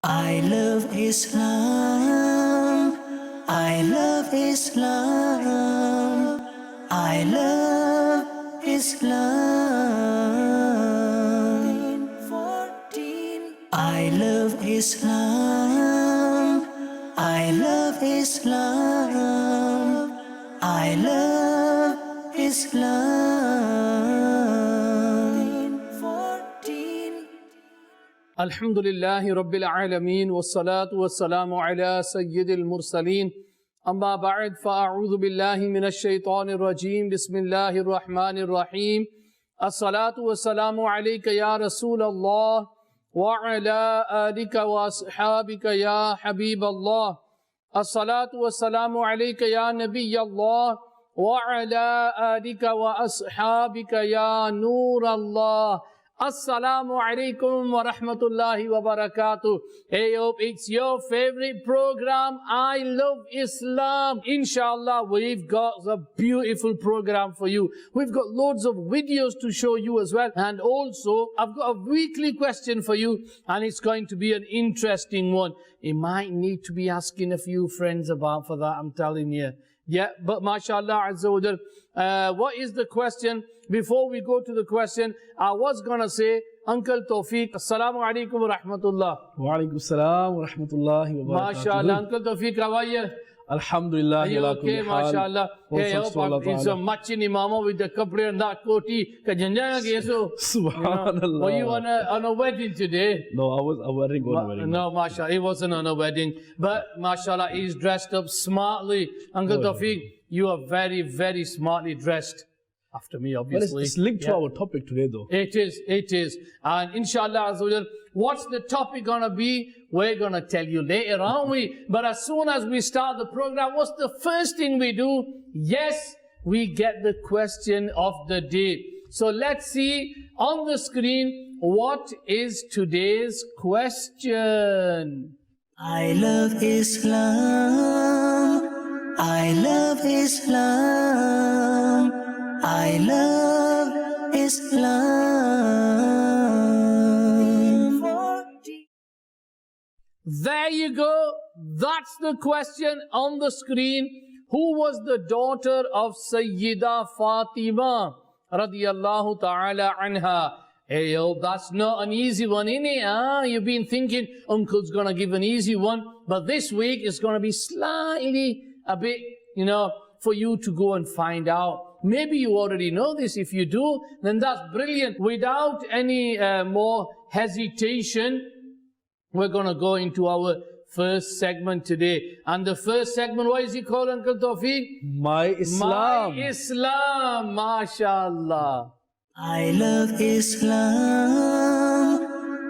I love Islam. I love Islam. I love Islam. I love Islam. I love Islam. I love Islam. Alhamdulillahi Rabbil Alameen wassalatu wassalamu ala Sayyidil Mursaleen Amma ba'd fa'a'udhu billahi minash shaitanir rajeem Bismillahir Rahmanir Rahim As-salatu wassalamu alayka ya Rasulallah wa ala alika wa ashabika ya Habiballah As-salatu wassalamu alayka ya Nabiyallah wa ala alika wa ashabika ya Nurallah Assalamu alaikum wa rahmatullahi wa barakatuh. Hey, hope it's your favorite program. I love Islam. Inshallah, we've got a beautiful program for you. We've got loads of videos to show you as well. And also, I've got a weekly question for you. And it's going to be an interesting one. You might need to be asking a few friends about for that, I'm telling you. Yeah, but mashallah, Azawajal. What is the question? Before we go to the question, I was going to say, Uncle Tawfiq, Assalamu alaikum wa rahmatullah. Wa alaikum assalam wa rahmatullahi wa barakatuh. MashaAllah, Uncle Tawfiq, how are you? Alhamdulillah. Are you okay, mashallah? Hey, I hope it's a matching imama with the kapri and that koti. Subhanallah. Were you on a wedding today? No, I wasn't going to a wedding. No, mashallah, he wasn't on a wedding. But mashallah, he's dressed up smartly. Uncle Tawfiq, you are very, very smartly dressed. After me, obviously. Well, it's linked to our topic today, though. It is. And inshallah, Azawajal, what's the topic going to be? We're going to tell you later, aren't we? But as soon as we start the program, what's the first thing we do? Yes, we get the question of the day. So let's see on the screen, what is today's question? I love Islam. I love Islam. I love Islam. There you go. That's the question on the screen. Who was the daughter of Sayyida Fatima radiyallahu ta'ala anha? Hey, yo, that's not an easy one, innit? You've been thinking Uncle's going to give an easy one. But this week it's going to be slightly a bit, for you to go and find out. Maybe you already know this. If you do, then that's brilliant. Without any more hesitation, we're going to go into our first segment today. And the first segment, what is it called, Uncle Tawfiq? My Islam. My Islam, mashallah. I love Islam.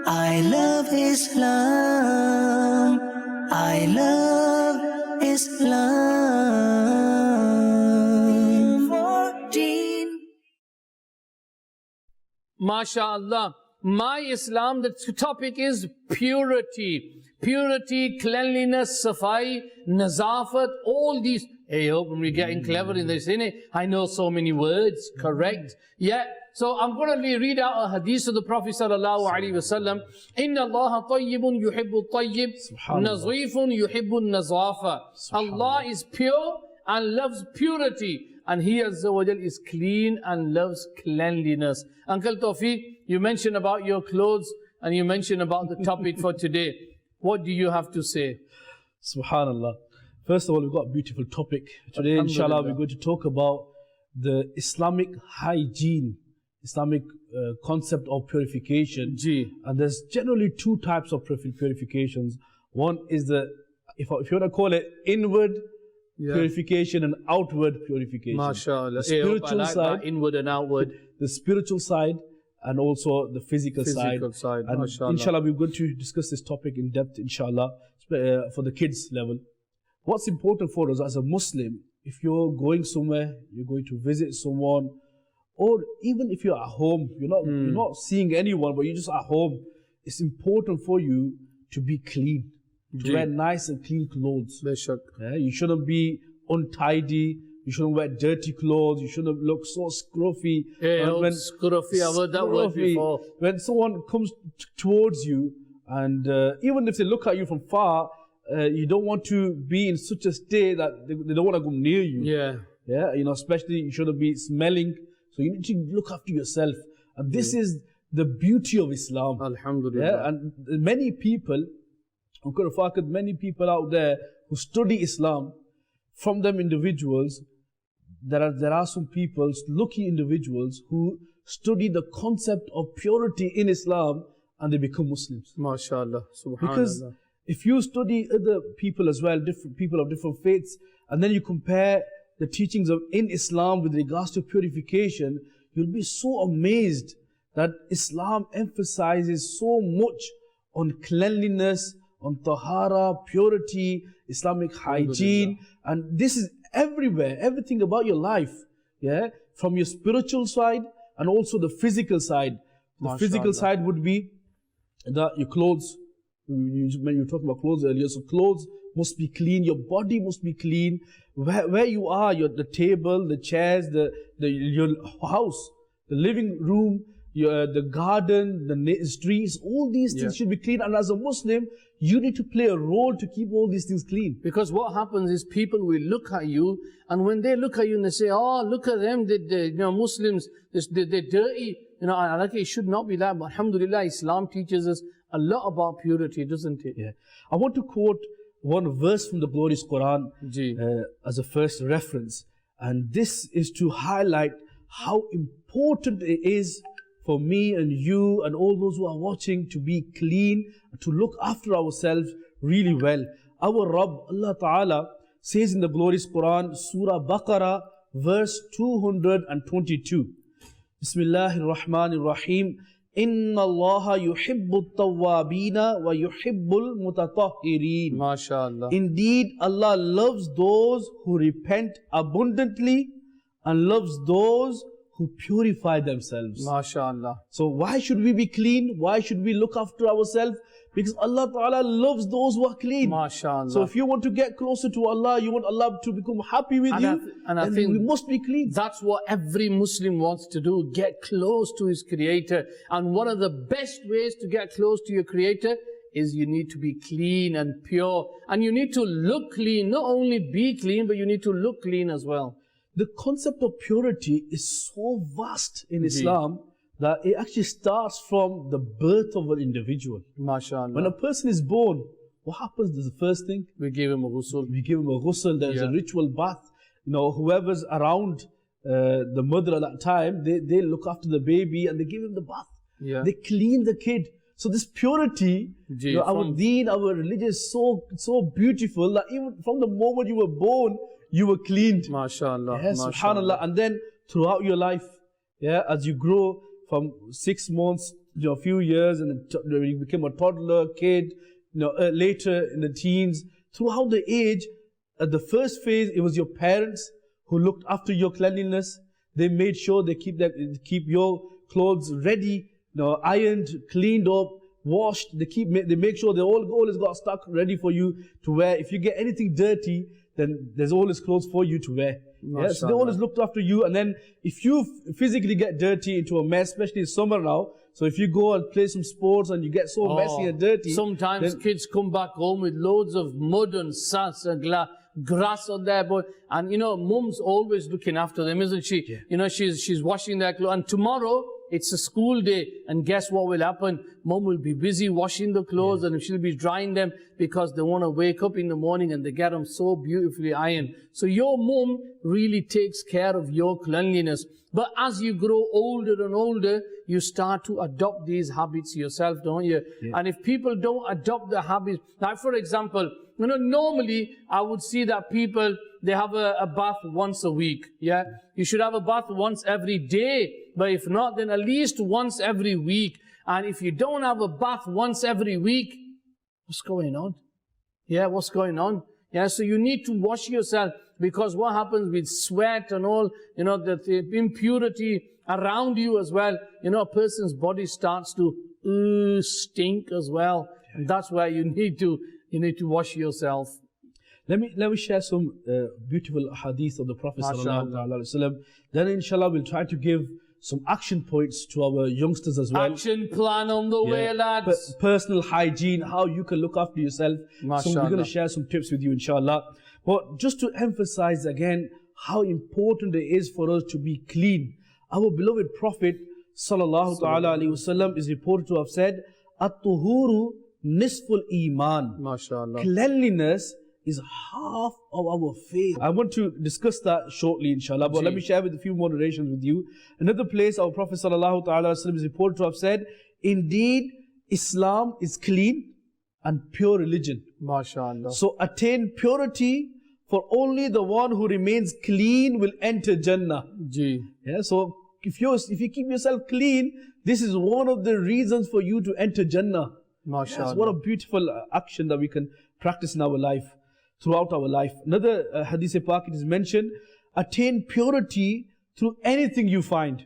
I love Islam. I love Islam. MashaAllah. My Islam, the topic is purity. Purity, cleanliness, safai, nazafat, all these. Hey, when we're getting clever in this, innit? I know so many words, correct? Yeah. So I'm going to read out a hadith of the Prophet sallallahu alaihi wasallam. Inna Allah tayyibun yuhibbu tayyib, nazifun yuhibbu nazafa. Allah is pure and loves purity. And He Azza wa Jal is clean and loves cleanliness. Uncle Tawfiq, you mentioned about your clothes and you mentioned about the topic for today. What do you have to say? Subhanallah. First of all, we've got a beautiful topic. Today, inshallah, we're going to talk about the Islamic hygiene, Islamic concept of purification. And there's generally two types of purifications. One is the, if you want to call it, inward purification and outward purification. MashaAllah. The spiritual side, inward and outward. The spiritual side and also the physical side. And inshallah, we're going to discuss this topic in depth, inshallah, for the kids level. What's important for us as a Muslim, if you're going somewhere, you're going to visit someone, or even if you're at home, you're not seeing anyone, but you're just at home, it's important for you to be clean. To wear nice and clean clothes. Yeah, you shouldn't be untidy. You shouldn't wear dirty clothes. You shouldn't look so scruffy. Scruffy, I've heard that word before. When someone comes towards you And even if they look at you from far, you don't want to be in such a state that they don't want to go near you. Yeah, you know, especially you shouldn't be smelling. So you need to look after yourself. And this is the beauty of Islam. Alhamdulillah. Yeah, and many people out there who study Islam, from them individuals, there are some people, lucky individuals, who study the concept of purity in Islam and they become Muslims. MashaAllah. Subhanallah. Because if you study other people as well, different people of different faiths, and then you compare the teachings in Islam with regards to purification, you'll be so amazed that Islam emphasizes so much on cleanliness, on tahara, purity, Islamic hygiene, and this is everywhere, everything about your life, yeah, from your spiritual side and also the physical side. The physical side would be that your clothes, when you were talking about clothes earlier, so clothes must be clean, your body must be clean, where you are, the table, the chairs, your house, the living room, the garden, the streets, all these things should be clean. And as a Muslim, you need to play a role to keep all these things clean. Because what happens is people will look at you, and when they look at you and they say, oh, look at them, you know, Muslims, they're dirty. You know, and like, it should not be that. But alhamdulillah, Islam teaches us a lot about purity, doesn't it? Yeah. I want to quote one verse from the glorious Quran as a first reference. And this is to highlight how important it is for me and you and all those who are watching to be clean, to look after ourselves really well. Our Rabb, Allah Ta'ala, says in the glorious Quran, Surah Baqarah, verse 222. Bismillahir Rahmanir Rahim. Inna Allah yuhibbut tawwabina wa yuhibbul mutatahhirin. MashaAllah. Indeed, Allah loves those who repent abundantly and loves those who purify themselves. MashaAllah. So why should we be clean? Why should we look after ourselves? Because Allah Ta'ala loves those who are clean. MashaAllah. So if you want to get closer to Allah, you want Allah to become happy with you, I think we must be clean. That's what every Muslim wants to do, get close to his Creator. And one of the best ways to get close to your Creator is you need to be clean and pure. And you need to look clean, not only be clean, but you need to look clean as well. The concept of purity is so vast in Islam that it actually starts from the birth of an individual. MashaAllah. When a person is born, what happens? There's the first thing. We give him a ghusl. We give him a ghusl. There's a ritual bath. You know, whoever's around the mother at that time, they look after the baby and they give him the bath. Yeah. They clean the kid. So this purity, you know, our deen, our religion is so beautiful that even from the moment you were born, you were cleaned. MashaAllah. Yes, subhanallah. And then throughout your life, as you grow from 6 months, a few years, and then you became a toddler, kid, later in the teens, throughout the age, at the first phase, it was your parents who looked after your cleanliness. They made sure they keep your clothes ready, ironed, cleaned up, washed. They make sure they always got stuck ready for you to wear. If you get anything dirty, then there's always clothes for you to wear. Yes, they always looked after you. And then if you physically get dirty into a mess, especially in summer now, so if you go and play some sports and you get so messy and dirty. Sometimes kids come back home with loads of mud and sass and grass on their body. And mum's always looking after them, isn't she? Yeah. She's washing their clothes. And tomorrow, it's a school day, and guess what will happen? Mum will be busy washing the clothes, and she'll be drying them because they want to wake up in the morning and they get them so beautifully ironed. So your mum really takes care of your cleanliness. But as you grow older and older, you start to adopt these habits yourself, don't you? Yeah. And if people don't adopt the habits, like for example, normally I would see that people, they have a bath once a week. Yeah, you should have a bath once every day. But if not, then at least once every week. And if you don't have a bath once every week, what's going on? Yeah, what's going on? Yeah, so you need to wash yourself, because what happens with sweat and all, the impurity around you as well, a person's body starts to stink as well. And that's why you need to wash yourself. Let me share some beautiful hadith of the Prophet sallallahu alaihi wasallam. Then inshallah we'll try to give some action points to our youngsters as well. Action plan on the way, lads. Personal hygiene, how you can look after yourself. So we're going to share some tips with you, inshallah. But just to emphasize again how important it is for us to be clean. Our beloved Prophet sallallahu ta'ala alayhi wasallam is reported to have said, "At-tuhuru nisful iman." MashaAllah. Cleanliness is half of our faith. I want to discuss that shortly, inshallah, but let me share with a few more narrations with you. Another place, our Prophet sallallahu ta'ala wasallam is reported to have said, "Indeed, Islam is clean and pure religion." MashaAllah. So attain purity, for only the one who remains clean will enter Jannah. Yeah, so if you keep yourself clean, this is one of the reasons for you to enter Jannah. MashaAllah. Yes, what a beautiful action that we can practice in our life, throughout our life. Another hadith-e-pak, it is mentioned, attain purity through anything you find.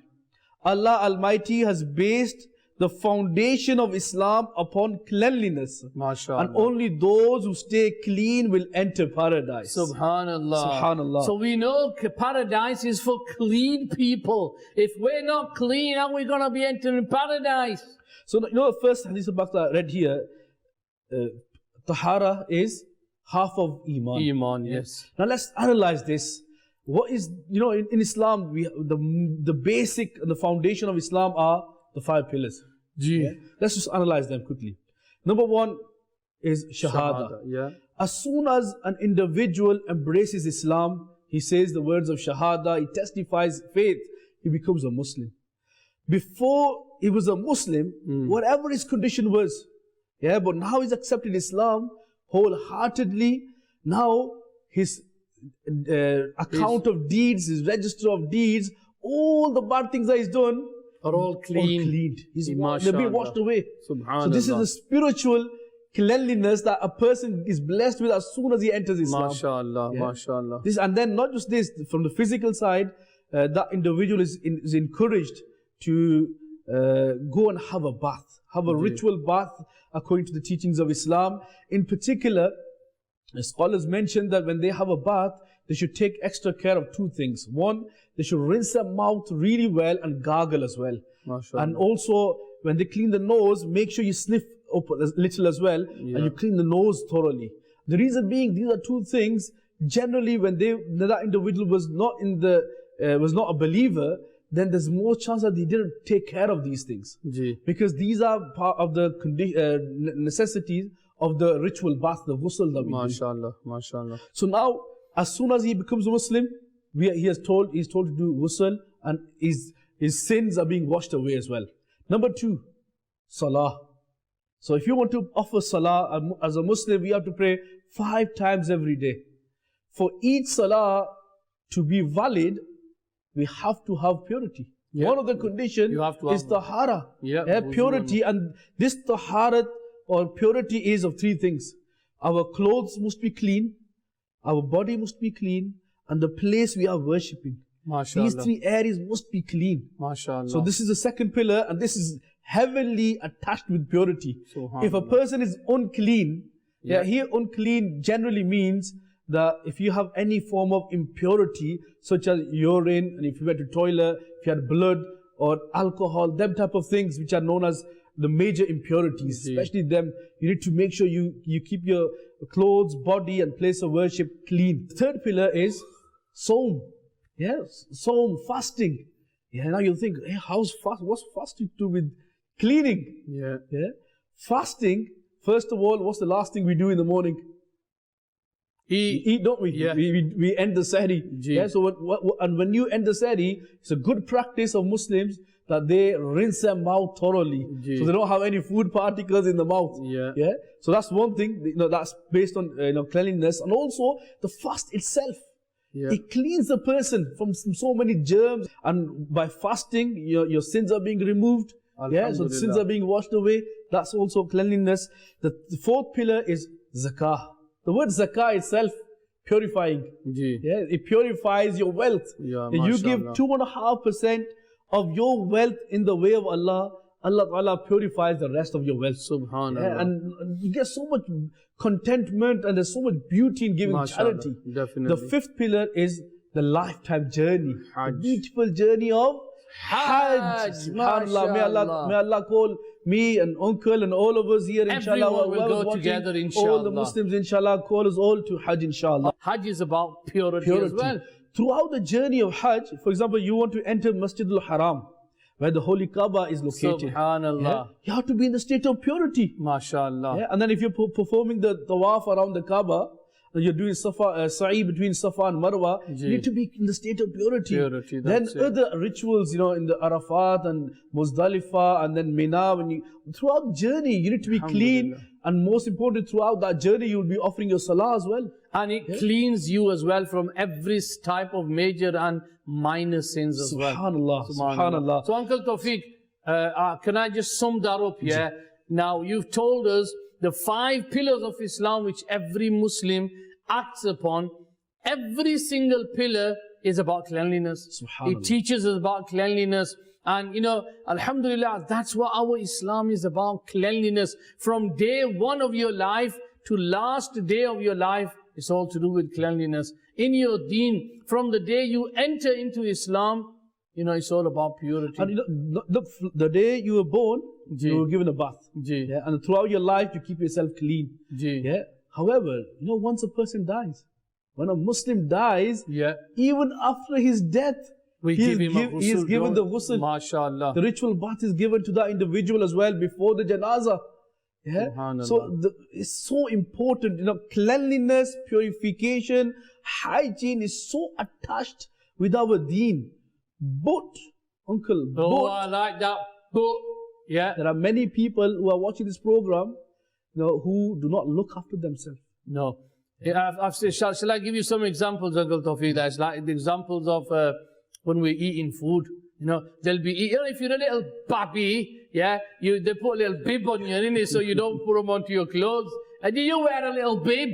Allah Almighty has based the foundation of Islam upon cleanliness. MashaAllah. And only those who stay clean will enter paradise. Subhanallah. Subhanallah. So we know paradise is for clean people. If we're not clean, how are we going to be entering paradise? So you know the first hadith that I read here, Tahara is half of Iman. Iman, yes. Now let's analyze this. What is, in Islam, the basic and the foundation of Islam are the 5 pillars. Yeah? Let's just analyze them quickly. Number 1 is Shahada. Yeah. As soon as an individual embraces Islam, he says the words of Shahada, he testifies faith, he becomes a Muslim. Before he was a Muslim, whatever his condition was, but now he's accepted Islam wholeheartedly. Now his account of deeds, his register of deeds, all the bad things that he's done are all clean. All cleaned. They've been washed away. Subhanallah. So this is the spiritual cleanliness that a person is blessed with as soon as he enters Islam. MashaAllah, MashaAllah. This, and then not just this, from the physical side, that individual is encouraged to go and have a bath, have a ritual bath according to the teachings of Islam. In particular, scholars mention that when they have a bath, they should take extra care of 2 things. 1, they should rinse their mouth really well and gargle as well. And also, when they clean the nose, make sure you sniff up a little as well, and you clean the nose thoroughly. The reason being, these are 2 things. Generally, when that individual was not a believer, then there's more chance that he didn't take care of these things. Because these are part of the necessities of the ritual bath, the ghusl that we do. MashaAllah, MashaAllah. So now, as soon as he becomes a Muslim, he's told to do ghusl, and his sins are being washed away as well. Number 2, salah. So if you want to offer salah as a Muslim, we have to pray 5 times every day. For each salah to be valid, we have to have purity. One of the conditions is tahara, purity. And this taharat or purity is of 3 things. Our clothes must be clean, our body must be clean, and the place we are worshipping. These 3 areas must be clean. MashaAllah. So this is the second pillar, and this is heavily attached with purity. If a person is unclean, here unclean generally means that if you have any form of impurity, such as urine, and if you went to toilet, if you had blood or alcohol, them type of things which are known as the major impurities, especially them, you need to make sure you keep your clothes, body and place of worship clean. The third pillar is Saum. Yes, Saum, fasting. Now you'll think, hey, what's fasting to do with cleaning? Fasting, first of all, what's the last thing we do in the morning? Eat, don't we? We end the sahri. So when you end the sahri, it's a good practice of Muslims that they rinse their mouth thoroughly, so they don't have any food particles in the mouth. So that's one thing. That's based on cleanliness, and also the fast itself. It cleans the person from so many germs, and by fasting, your sins are being removed. So the sins are being washed away. That's also cleanliness. The 4th pillar is zakah. The word zakah itself, purifying. It purifies your wealth. If you give 2.5% of your wealth in the way of Allah, Allah Ta'ala purifies the rest of your wealth. Subhanallah. And you get so much contentment, and there's so much beauty in giving charity. Definitely. The 5th pillar is the lifetime journey. The beautiful journey of Hajj. Subhanallah. May Allah call me and uncle and all of us here, inshallah. Everyone will go together, inshallah. All the Muslims, inshallah, call us all to Hajj, inshallah. Hajj is about purity as well. Throughout the journey of Hajj, for example, you want to enter Masjid al-Haram, where the Holy Kaaba is located. Subhanallah. Yeah? You have to be in the state of purity. MashaAllah. Yeah? And then if you're performing the tawaf around the Kaaba, and you're doing sa'i between Safa and Marwa, you need to be in the state of purity. Then other rituals, in the Arafat and Muzdalifah and then Mina, throughout the journey, you need to be clean. And most important, throughout that journey, you will be offering your salah as well. And it cleans you as well from every type of major and minor sins as well. Subhanallah. So Uncle Tawfiq, can I just sum that up here? Now, you've told us the 5 pillars of Islam which every Muslim acts upon. Every single pillar is about cleanliness. It teaches us about cleanliness. And alhamdulillah, that's what our Islam is about, cleanliness. From day one of your life to last day of your life, it's all to do with cleanliness. In your deen, from the day you enter into Islam, it's all about purity. And the day you were born, you were given a bath. Yeah? And throughout your life, you keep yourself clean. Yeah? However, once a person dies, when a Muslim dies, even after his death, he is given the ghusl. MashaAllah. The ritual bath is given to that individual as well before the janazah. Yeah? So it's so important, cleanliness, purification, hygiene is so attached with our deen. But, uncle, I like that. But, there are many people who are watching this program, who do not look after themselves. No. I've said, shall I give you some examples, Uncle Tawfiq? That's like the examples of when we're eating food. They'll be eating. If you're a little baby, they put a little bib on you, innit? So you don't put them onto your clothes. And you wear a little bib.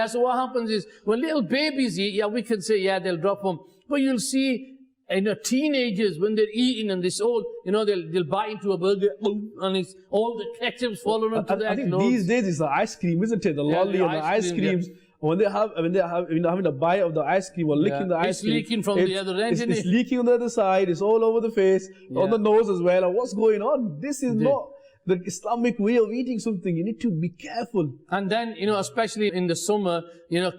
So what happens is, when little babies eat, we can say, they'll drop them. But you'll see, teenagers, when they're eating and this all, they'll bite into a burger, and it's all the ketchup's falling into their clothes. I think these days it's the ice cream, isn't it? The lolly and the ice creams. When they're having a bite of the ice cream or licking the ice cream, it's leaking from the other end, isn't it? It's leaking on the other side. It's all over the face, on the nose as well. And what's going on? This is not the Islamic way of eating something. You need to be careful. And then, especially in the summer,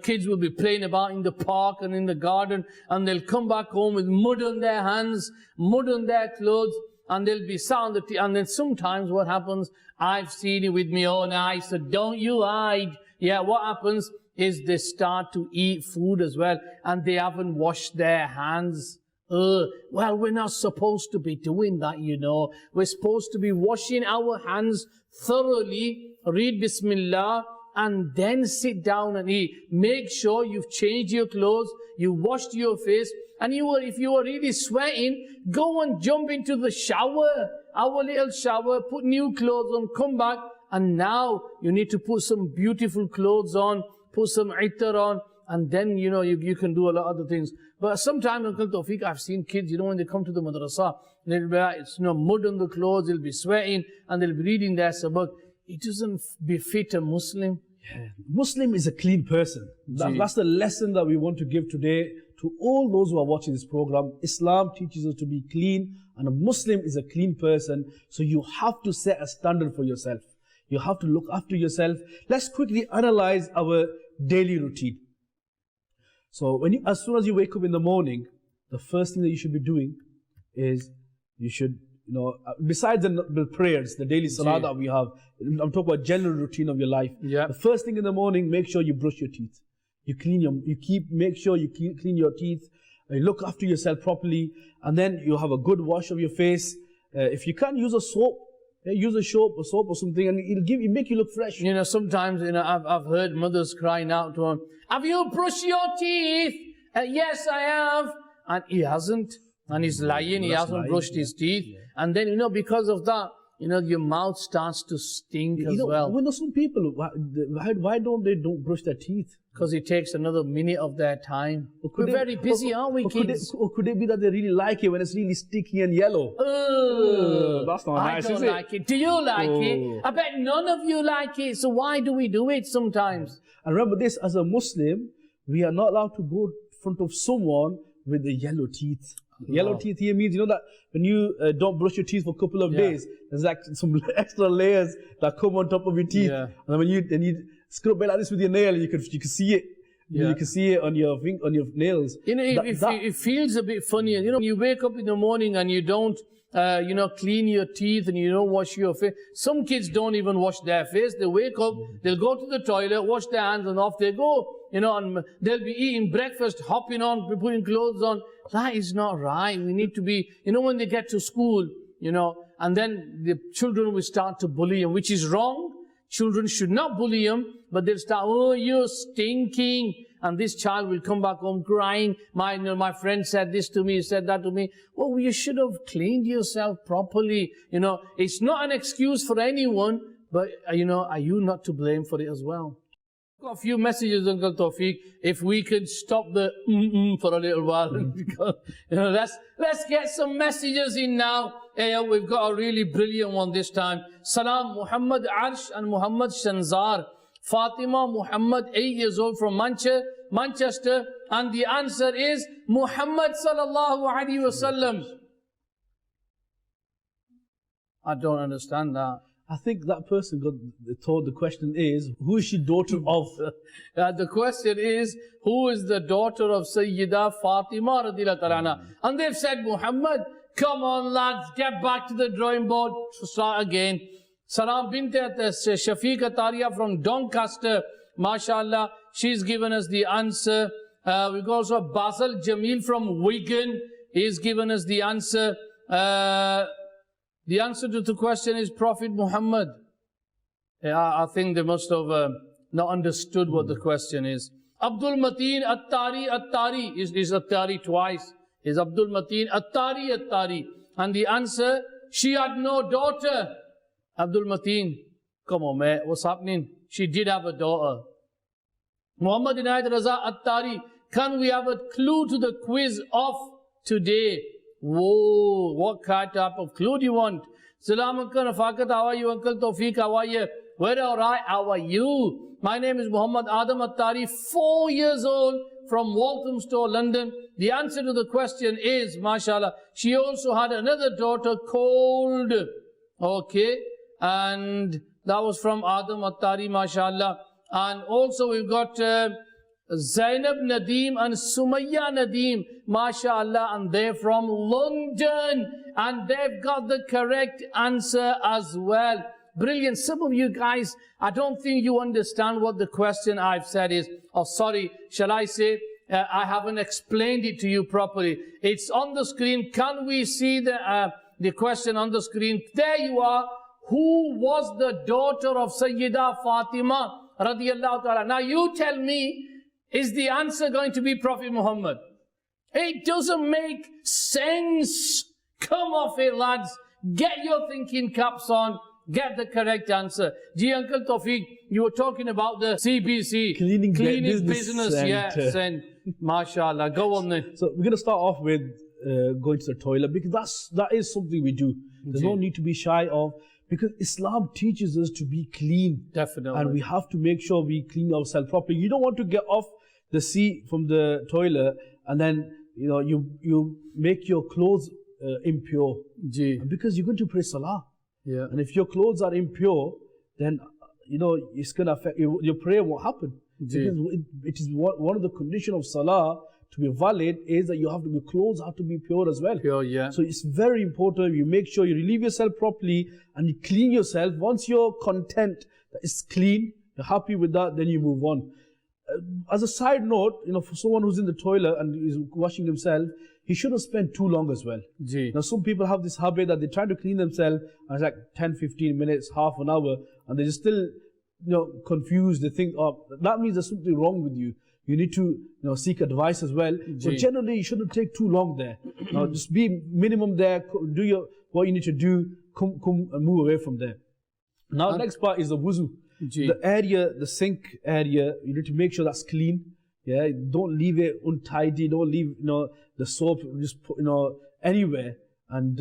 kids will be playing about in the park and in the garden, and they'll come back home with mud on their hands, mud on their clothes, and they'll be sat on the and then sometimes what happens, I've seen it with my own eyes, so don't you hide. What happens is they start to eat food as well, and they haven't washed their hands. Well, we're not supposed to be doing that, We're supposed to be washing our hands thoroughly, read Bismillah, and then sit down and eat. Make sure you've changed your clothes, you washed your face, and if you are really sweating, go and jump into the shower, our little shower, put new clothes on, come back, and now you need to put some beautiful clothes on, put some itar on, and then, you can do a lot of other things. But sometimes, Uncle Tawfiq, I've seen kids, when they come to the madrasa, they'll be like, mud on the clothes, they'll be sweating, and they'll be reading their sabak. It doesn't befit a Muslim. Muslim is a clean person. That's the lesson that we want to give today to all those who are watching this program. Islam teaches us to be clean, and a Muslim is a clean person. So you have to set a standard for yourself. You have to look after yourself. Let's quickly analyze our daily routine. So as soon as you wake up in the morning, the first thing that you should be doing is you should, besides the prayers, the daily salah that we have, I'm talking about general routine of your life. The first thing in the morning, make sure you brush your teeth. Make sure you clean your teeth. You look after yourself properly, and then you have a good wash of your face. If you can't use a soap, use a soap or something, and it'll make you look fresh. Sometimes, I've heard mothers crying out to him, "Have you brushed your teeth?" "Yes, I have." And he hasn't. And he's lying, he hasn't brushed his teeth. And then, because of that, your mouth starts to stink as well. Some people, why don't they brush their teeth? Because it takes another minute of their time. We're very busy, aren't we, kids? Or could it be that they really like it when it's really sticky and yellow? That's not nice, I don't like it. Do you like it? I bet none of you like it. So why do we do it sometimes? And remember this, as a Muslim, we are not allowed to go in front of someone with the yellow teeth. Yellow teeth here means, you know, that when you don't brush your teeth for a couple of days, there's like some extra layers that come on top of your teeth. And when you scrub it like this with your nail, you can see it. You can see it on your nails. You know, it feels a bit funny. You know, you wake up in the morning and you don't, you know, clean your teeth and you don't wash your face. Some kids don't even wash their face. They wake up, they'll go to the toilet, wash their hands, and off they go. You know, and they'll be eating breakfast, hopping on, putting clothes on. That is not right. We need to be, you know, when they get to school, you know, and then the children will start to bully them, which is wrong. Children should not bully them, but they'll start, oh, you're stinking. And this child will come back home crying. My friend said this to me, said that to me. Well, you should have cleaned yourself properly. You know, it's not an excuse for anyone, but, you know, are you not to blame for it as well? Got a few messages, Uncle Tawfiq. If we could stop the for a little while, because, you know, let's get some messages in now. Yeah, we've got a really brilliant one this time. Salam, Muhammad Arsh and Muhammad Shanzar. Fatima Muhammad, 8 years old, from Manchester, and the answer is Muhammad sallallahu alaihi wasallam. I don't understand that. I think that person got told the question is, who is she daughter of? The question is, who is the daughter of Sayyida Fatima radhiyallahu anha? And they've said Muhammad. Come on, lads, get back to the drawing board, start again. Salam bint Shafiqa Tariya from Doncaster, mashallah, she's given us the answer. We've got also Basel Jamil from Wigan, he's given us the answer. The answer to the question is Prophet Muhammad. I think they must have not understood what the question is. Abdul Mateen Attari is Attari twice. Is Abdul Mateen Attari. And the answer, she had no daughter. Abdul Mateen, come on mate, what's happening? She did have a daughter. Muhammad Inayat Raza Attari, can we have a clue to the quiz of today? Whoa, what kind of clue do you want? Salam Uncle Rafakat, how are you? Uncle Tawfiq, how are you? We're alright, how are you? My name is Muhammad Adam Attari, 4 years old, from Walthamstow, London. The answer to the question is, mashallah, she also had another daughter called, okay, and that was from Adam Attari, mashallah. And also we've got Zainab Nadeem and Sumayya Nadeem, mashallah, and they're from London, and they've got the correct answer as well. Brilliant. Some of you guys, I don't think you understand what the question I've said is. Oh, sorry, shall I say, I haven't explained it to you properly. It's on the screen. Can we see the question on the screen? There you are. Who was the daughter of Sayyida Fatima radiyallahu ta'ala? Now you tell me, is the answer going to be Prophet Muhammad? It doesn't make sense. Come off it, lads. Get your thinking caps on. Get the correct answer. Ji Uncle Tawfiq, you were talking about the CBC. Cleaning business. Yes, and mashallah. Go on then. So we're going to start off with going to the toilet, because that is something we do. There's no need to be shy of, because Islam teaches us to be clean. Definitely. And we have to make sure we clean ourselves properly. You don't want to get off the seat from the toilet and then, you know, you make your clothes impure. Because you're going to pray salah. Yeah. And if your clothes are impure, then, you know, it's going to affect your prayer won't happen. Because it is one of the conditions of salah to be valid is that your clothes have to be pure as well. Pure, yeah. So it's very important you make sure you relieve yourself properly and you clean yourself. Once you're content that it's clean, you're happy with that, then you move on. As a side note, you know, for someone who's in the toilet and is washing himself, he shouldn't spend too long as well. Now some people have this habit that they try to clean themselves and it's like 10-15 minutes, half an hour, and they're still, you know, confused. They think, oh, that means there's something wrong with you. You need to, you know, seek advice as well. But generally, you shouldn't take too long there. Now, just be minimum there. Do what you need to do. Come and move away from there. Now, the next part is the wuzu. The area, the sink area, you need to make sure that's clean. Yeah, don't leave it untidy. Don't leave, you know, the soap just put, you know, anywhere. And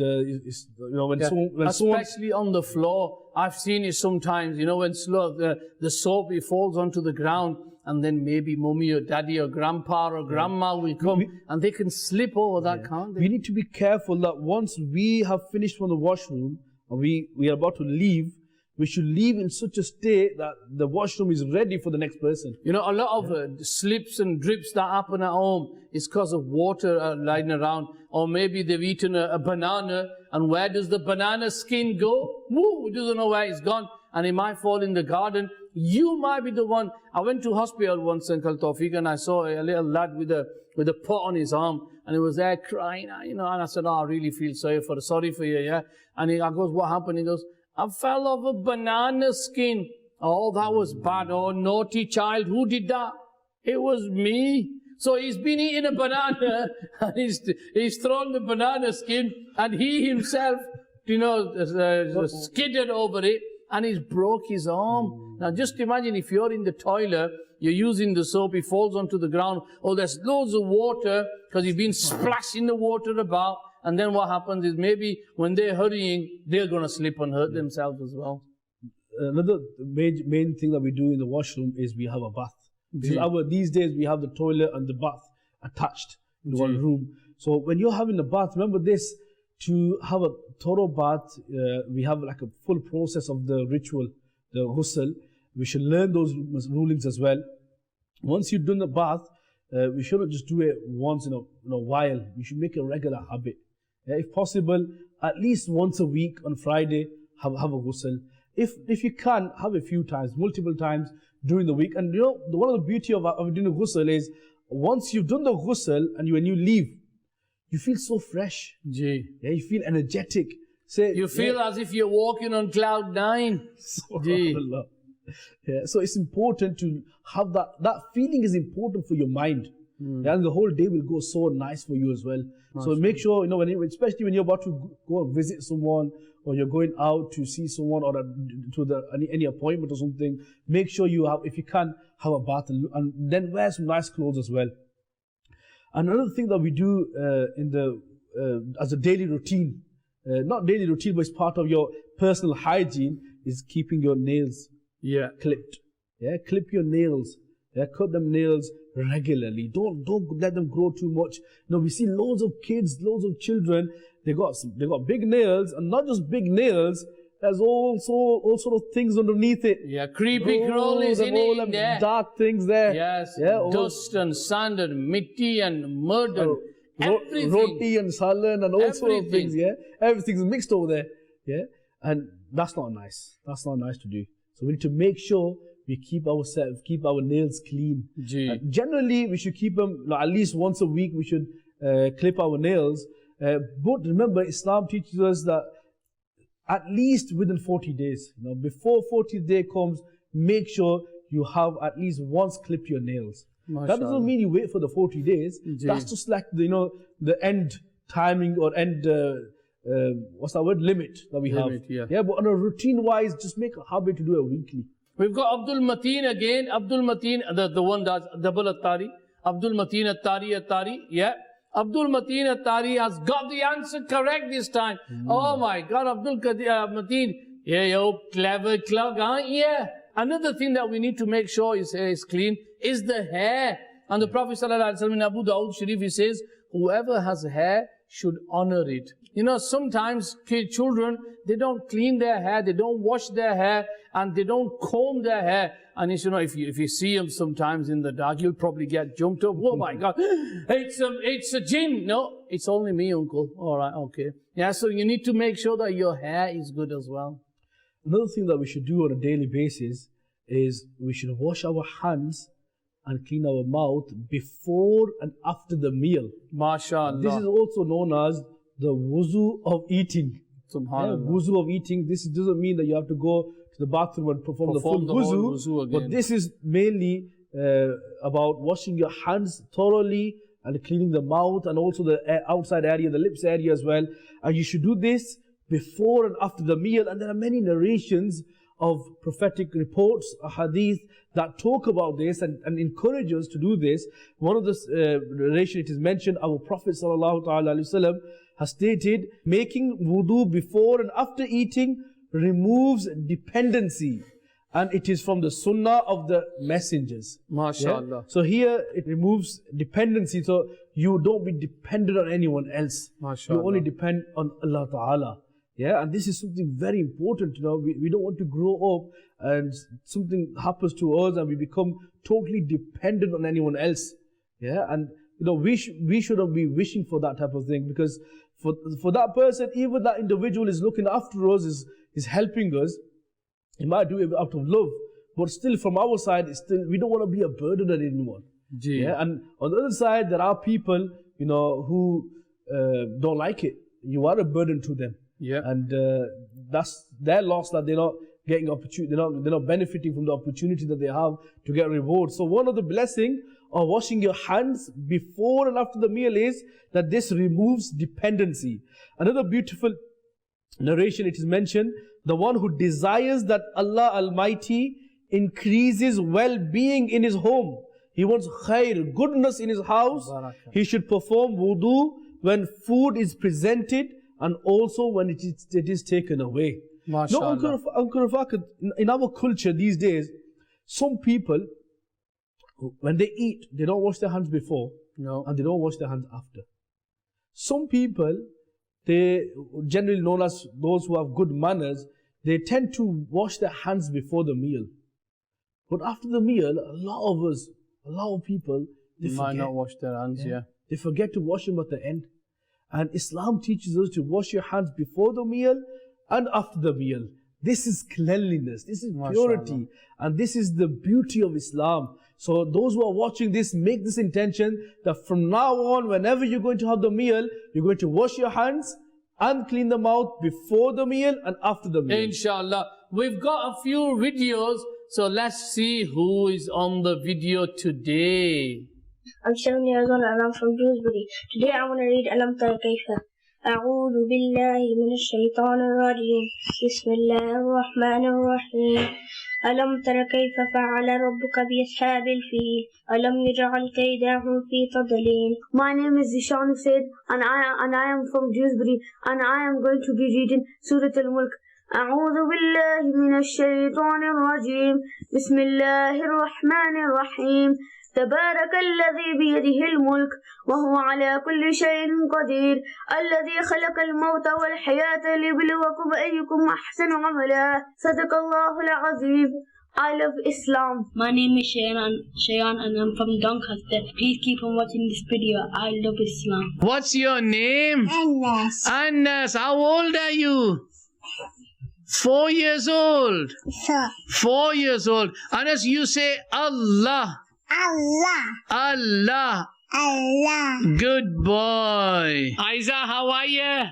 when especially on the floor, I've seen it sometimes. When the soap it falls onto the ground, and then maybe mummy or daddy or grandpa or grandma will come, and they can slip over that, can't they? We need to be careful that once we have finished from the washroom and we are about to leave, we should leave in such a state that the washroom is ready for the next person. A lot of slips and drips that happen at home is because of water lying around. Or maybe they've eaten a banana, and where does the banana skin go? Woo, he doesn't know where it's gone. And it might fall in the garden. You might be the one. I went to hospital once, Uncle Tawfiq, and I saw a little lad with a pot on his arm, and he was there crying, and I said, I really feel sorry for you, yeah. And I goes, what happened? He goes, I fell off a banana skin. Oh, that was bad. Oh, naughty child. Who did that? It was me. So he's been eating a banana, and he's thrown the banana skin, and he himself, skidded over it, and he's broke his arm. Now just imagine if you're in the toilet, you're using the soap, it falls onto the ground. Oh, there's loads of water, because you've been splashing the water about. And then what happens is maybe when they're hurrying, they're going to slip and hurt themselves as well. Another main thing that we do in the washroom is we have a bath. These days we have the toilet and the bath attached in one room. So when you're having a bath, remember this, to have a thorough bath, we have like a full process of the ritual, the ghusl. We should learn those rulings as well. Once you've done the bath, we shouldn't just do it once in a while. We should make it a regular habit. If possible, at least once a week on Friday, have a ghusl. If you can, have a few times, multiple times during the week. And one of the beauty of doing a ghusl is, once you've done the ghusl and when you leave, you feel so fresh. Yeah, you feel energetic. You feel as if you're walking on cloud 9. Yeah, so it's important to have that. That feeling is important for your mind. And the whole day will go so nice for you as well. So make sure, especially when you're about to go and visit someone, or you're going out to see someone, or to any appointment or something, make sure you have, if you can, have a bath, and then wear some nice clothes as well. Another thing that we do as a daily routine, not daily routine, but it's part of your personal hygiene, is keeping your nails clipped. Clip your nails. Cut them nails regularly. Don't let them grow too much. We see loads of kids, loads of children. They got big nails, and not just big nails. There's all sort of things underneath it. Creepy crawlies in it. All dark things there. Yes. Dust and sand and mitti and mud and everything. Roti and salan and all sorts of things. Everything's mixed over there. And that's not nice. That's not nice to do. So we need to make sure we keep our nails clean. Generally, we should keep them at least once a week. We should clip our nails. But remember, Islam teaches us that at least within 40 days. Before 40th day comes, make sure you have at least once clipped your nails. That doesn't mean you wait for the 40 days. That's just like the end timing or end limit that we have. But on a routine wise, just make a habit to do it weekly. We've got Abdul Mateen again. Abdul Mateen, the one that's double Attari. Abdul Mateen Attari. Abdul Mateen Attari has got the answer correct this time. Oh my God, Abdul Mateen. You're clever clog, aren't you? Another thing that we need to make sure his hair is clean is the hair. And the Prophet ﷺ in Abu Dawud Sharif, he says, whoever has hair should honor it. Sometimes children, they don't clean their hair, they don't wash their hair, and they don't comb their hair. And if you see them sometimes in the dark, you'll probably get jumped up. Oh my God, it's a jinn. No, it's only me, uncle. All right, okay. So you need to make sure that your hair is good as well. Another thing that we should do on a daily basis is we should wash our hands and clean our mouth before and after the meal. MashaAllah. This is also known as the wuzu of eating. Subhanallah. Wuzu of eating. This doesn't mean that you have to go to the bathroom and perform the full wuzu again. But this is mainly about washing your hands thoroughly and cleaning the mouth and also the outside area, the lips area as well. And you should do this before and after the meal. And there are many narrations of prophetic reports, hadith, that talk about this and encourage us to do this. One of the narration, it is mentioned, our Prophet ﷺ has stated, making wudu before and after eating removes dependency. And it is from the Sunnah of the messengers. MashaAllah. Yeah? So here it removes dependency. So you don't be dependent on anyone else. MashaAllah. You only depend on Allah Ta'ala. Yeah, and this is something very important. We don't want to grow up and something happens to us and we become totally dependent on anyone else. Yeah, and we shouldn't be wishing for that type of thing, because for that person, even that individual is looking after us, is helping us. He might do it out of love, but still from our side, we don't want to be a burden on anyone. Yeah, and on the other side, there are people who don't like it. You are a burden to them. Yeah, and that's their loss, that they're not getting opportunity. They're not benefiting from the opportunity that they have to get reward. So one of the blessings of washing your hands before and after the meal is that this removes dependency. Another beautiful narration, it is mentioned, the one who desires that Allah Almighty increases well-being in his home. He wants khair, goodness in his house. He should perform wudu when food is presented and also when it is taken away. No, Uncle Rafaq, in our culture these days, some people, when they eat, they don't wash their hands before, and they don't wash their hands after. Some people, they generally known as those who have good manners, they tend to wash their hands before the meal. But after the meal, a lot of people, they might not wash their hands, They forget to wash them at the end. And Islam teaches us to wash your hands before the meal and after the meal. This is cleanliness, this is purity, and this is the beauty of Islam. So those who are watching this, make this intention that from now on, whenever you're going to have the meal, you're going to wash your hands and clean them out before the meal and after the meal. Inshallah. We've got a few videos, so let's see who is on the video today. I'm 7 years old and I'm from Dewsbury. Today I want to read Alam Tara Kaifa. أعوذ بالله من الشيطان الرجيم. بسم الله الرحمن الرحيم. ألم تر كيف فعل ربك بأصحاب الفيل. ألم يجعل كيدهم في تضليل. My name is Zishan Hussain and I am from Dewsbury and I am going to be reading Surah Al-Mulk. أعوذ بالله من الشيطان الرجيم. بسم الله الرحمن الرحيم. تبارك الذي بيده الملك وهو على كل شيء قدير الذي خلق الموت والحياة ليبلوكم أيكم أحسن عملا صدق الله العظيم. I love Islam. My name is Shayan and I'm from Doncaster. Please keep on watching this video. I love Islam. What's your name? Anas. Anas, how old are you? 4 years old. 4 years old. Anas, you say Allah. Allah. Allah. Allah. Good boy. Aiza, how are you?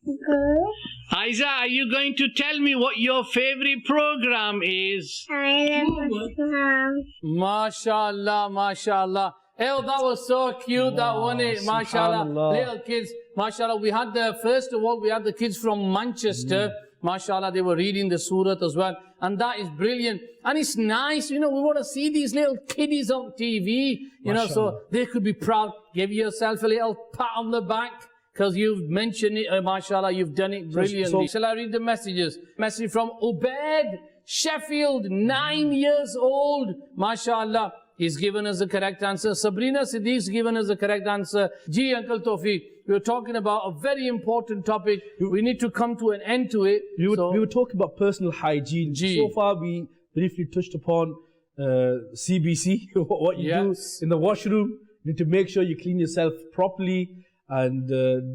Good. Aiza, are you going to tell me what your favorite program is? I love Islam. MashaAllah, MashaAllah. Oh, that was so cute, that one, MashaAllah. Little kids, MashaAllah. We had first of all, we had the kids from Manchester. MashaAllah, they were reading the surah as well. And that is brilliant. And it's nice, we want to see these little kiddies on TV, so they could be proud. Give yourself a little pat on the back, because you've mentioned it, MashaAllah, you've done it brilliantly. Shall I read the messages? Message from Ubaid, Sheffield, 9 years old, MashaAllah. He's given us the correct answer. Sabrina Siddiq's given us the correct answer. Ji, Uncle Tawfiq, we're talking about a very important topic. We need to come to an end to it. We were talking about personal hygiene. So far, we briefly touched upon CBC, what you do in the washroom. You need to make sure you clean yourself properly, and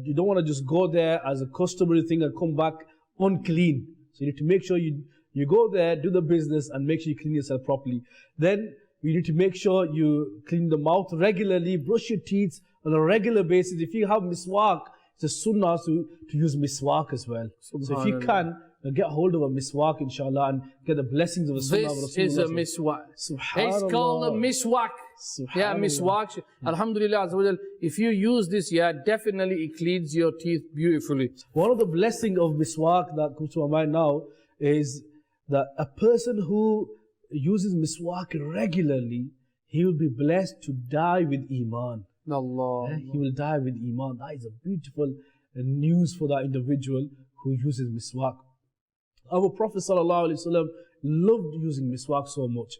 you don't want to just go there as a customary thing and come back unclean. So you need to make sure you go there, do the business, and make sure you clean yourself properly. Then you need to make sure you clean the mouth regularly, brush your teeth on a regular basis. If you have miswak, it's a sunnah to use miswak as well. So if you can, get hold of a miswak, inshallah, and get the blessings of a sunnah. This is a miswak. It's called a miswak. Yeah, miswak. Alhamdulillah, Azawajal. If you use this, definitely it cleans your teeth beautifully. One of the blessings of miswak that comes to my mind now is that a person who uses miswak regularly, he will be blessed to die with Iman. Allah. He will die with Iman. That is a beautiful news for that individual who uses miswak. Our Prophet ﷺ loved using miswak so much.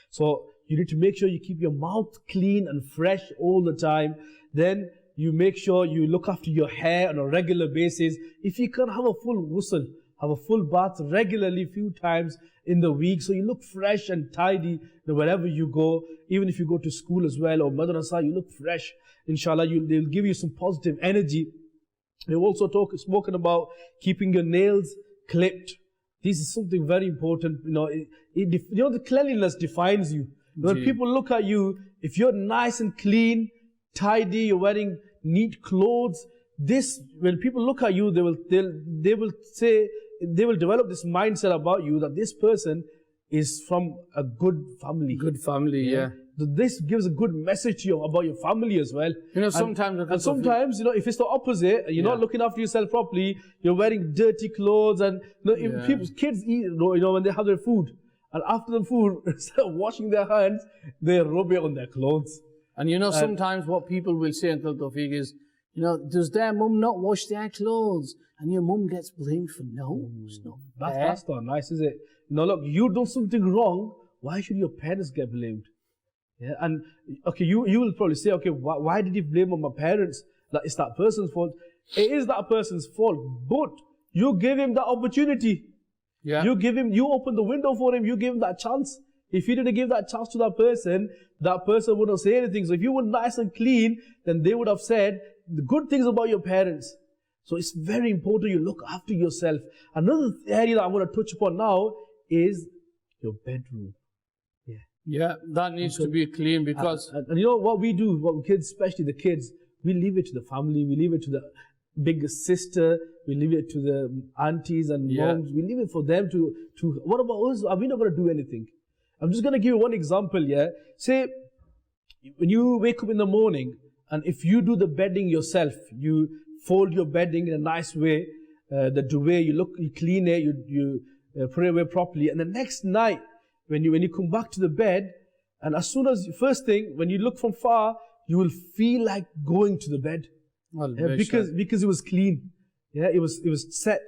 So you need to make sure you keep your mouth clean and fresh all the time. Then you make sure you look after your hair on a regular basis. If you can, have a full ghusl, have a full bath regularly, few times in the week, so you look fresh and tidy wherever you go. Even if you go to school as well or madrasa, you look fresh. Inshallah, they'll give you some positive energy. We've also spoken about keeping your nails clipped. This is something very important. The cleanliness defines you. When people look at you, if you're nice and clean, tidy, you're wearing neat clothes, when people look at you, they will develop this mindset about you that this person is from a good family. Good family, yeah. This gives a good message to you about your family as well. Sometimes if it's the opposite, you're not looking after yourself properly, you're wearing dirty clothes, and kids eat, when they have their food, and after the food, instead of washing their hands, they rub it on their clothes. And sometimes what people will say, Uncle Tawfiq, is, does their mum not wash their clothes? And your mum gets blamed for it's not. That's not nice, is it? Look, you do something wrong, why should your parents get blamed? Yeah, and okay, you will probably say, okay, why did you blame on my parents? That it's that person's fault. It is that person's fault, but you give him the opportunity. Yeah. You open the window for him, you give him that chance. If you didn't give that chance to that person wouldn't say anything. So if you were nice and clean, then they would have said the good things about your parents. So it's very important you look after yourself. Another area that I want to touch upon now is your bedroom. Yeah, that needs to be clean because... And what we do, what kids, especially the kids, we leave it to the family, we leave it to the big sister, we leave it to the aunties and moms, we leave it for them to what about us? Are we not going to do anything? I'm just going to give you one example, Say, when you wake up in the morning, and if you do the bedding yourself, you fold your bedding in a nice way, the duvet, you clean it, you put it away properly, and the next night, when you come back to the bed, and as soon as, first thing, when you look from far, you will feel like going to the bed. Because it was clean. It was set.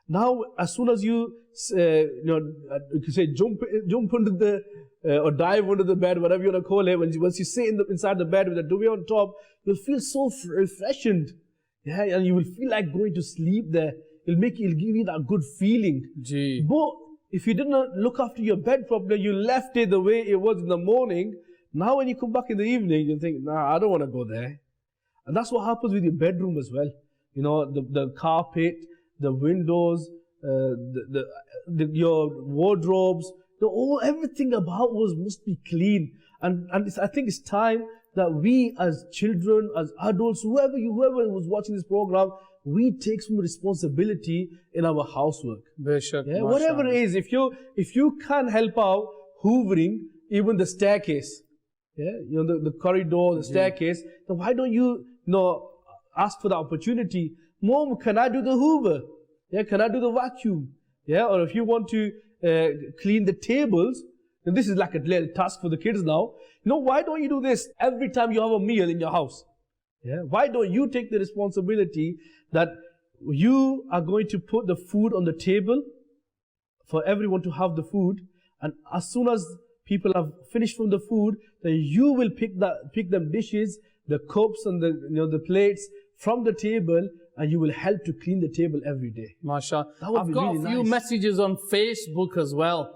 Now, as soon as you you can say jump under the or dive under the bed, whatever you want to call it, once you sit inside the bed with the duvet on top, you'll feel so refreshed. And you will feel like going to sleep there. It'll give you that good feeling. But if you did not look after your bed properly, you left it the way it was in the morning, now when you come back in the evening, you think, nah, I don't want to go there. And that's what happens with your bedroom as well. The carpet, the windows, your wardrobes, everything about us must be clean. And I think it's time that we as children, as adults, whoever was watching this program, we take some responsibility in our housework. Whatever it is, if you can help out hoovering even the staircase, the corridor, the staircase, then why don't you ask for the opportunity? Mom, can I do the hoover? Can I do the vacuum? Or if you want to clean the tables, then this is like a little task for the kids now. Why don't you do this every time you have a meal in your house? Why don't you take the responsibility that you are going to put the food on the table for everyone to have the food, and as soon as people have finished from the food, then you will pick them dishes, the cups and the plates from the table, and you will help to clean the table every day. MashaAllah. I've got a few messages on Facebook as well.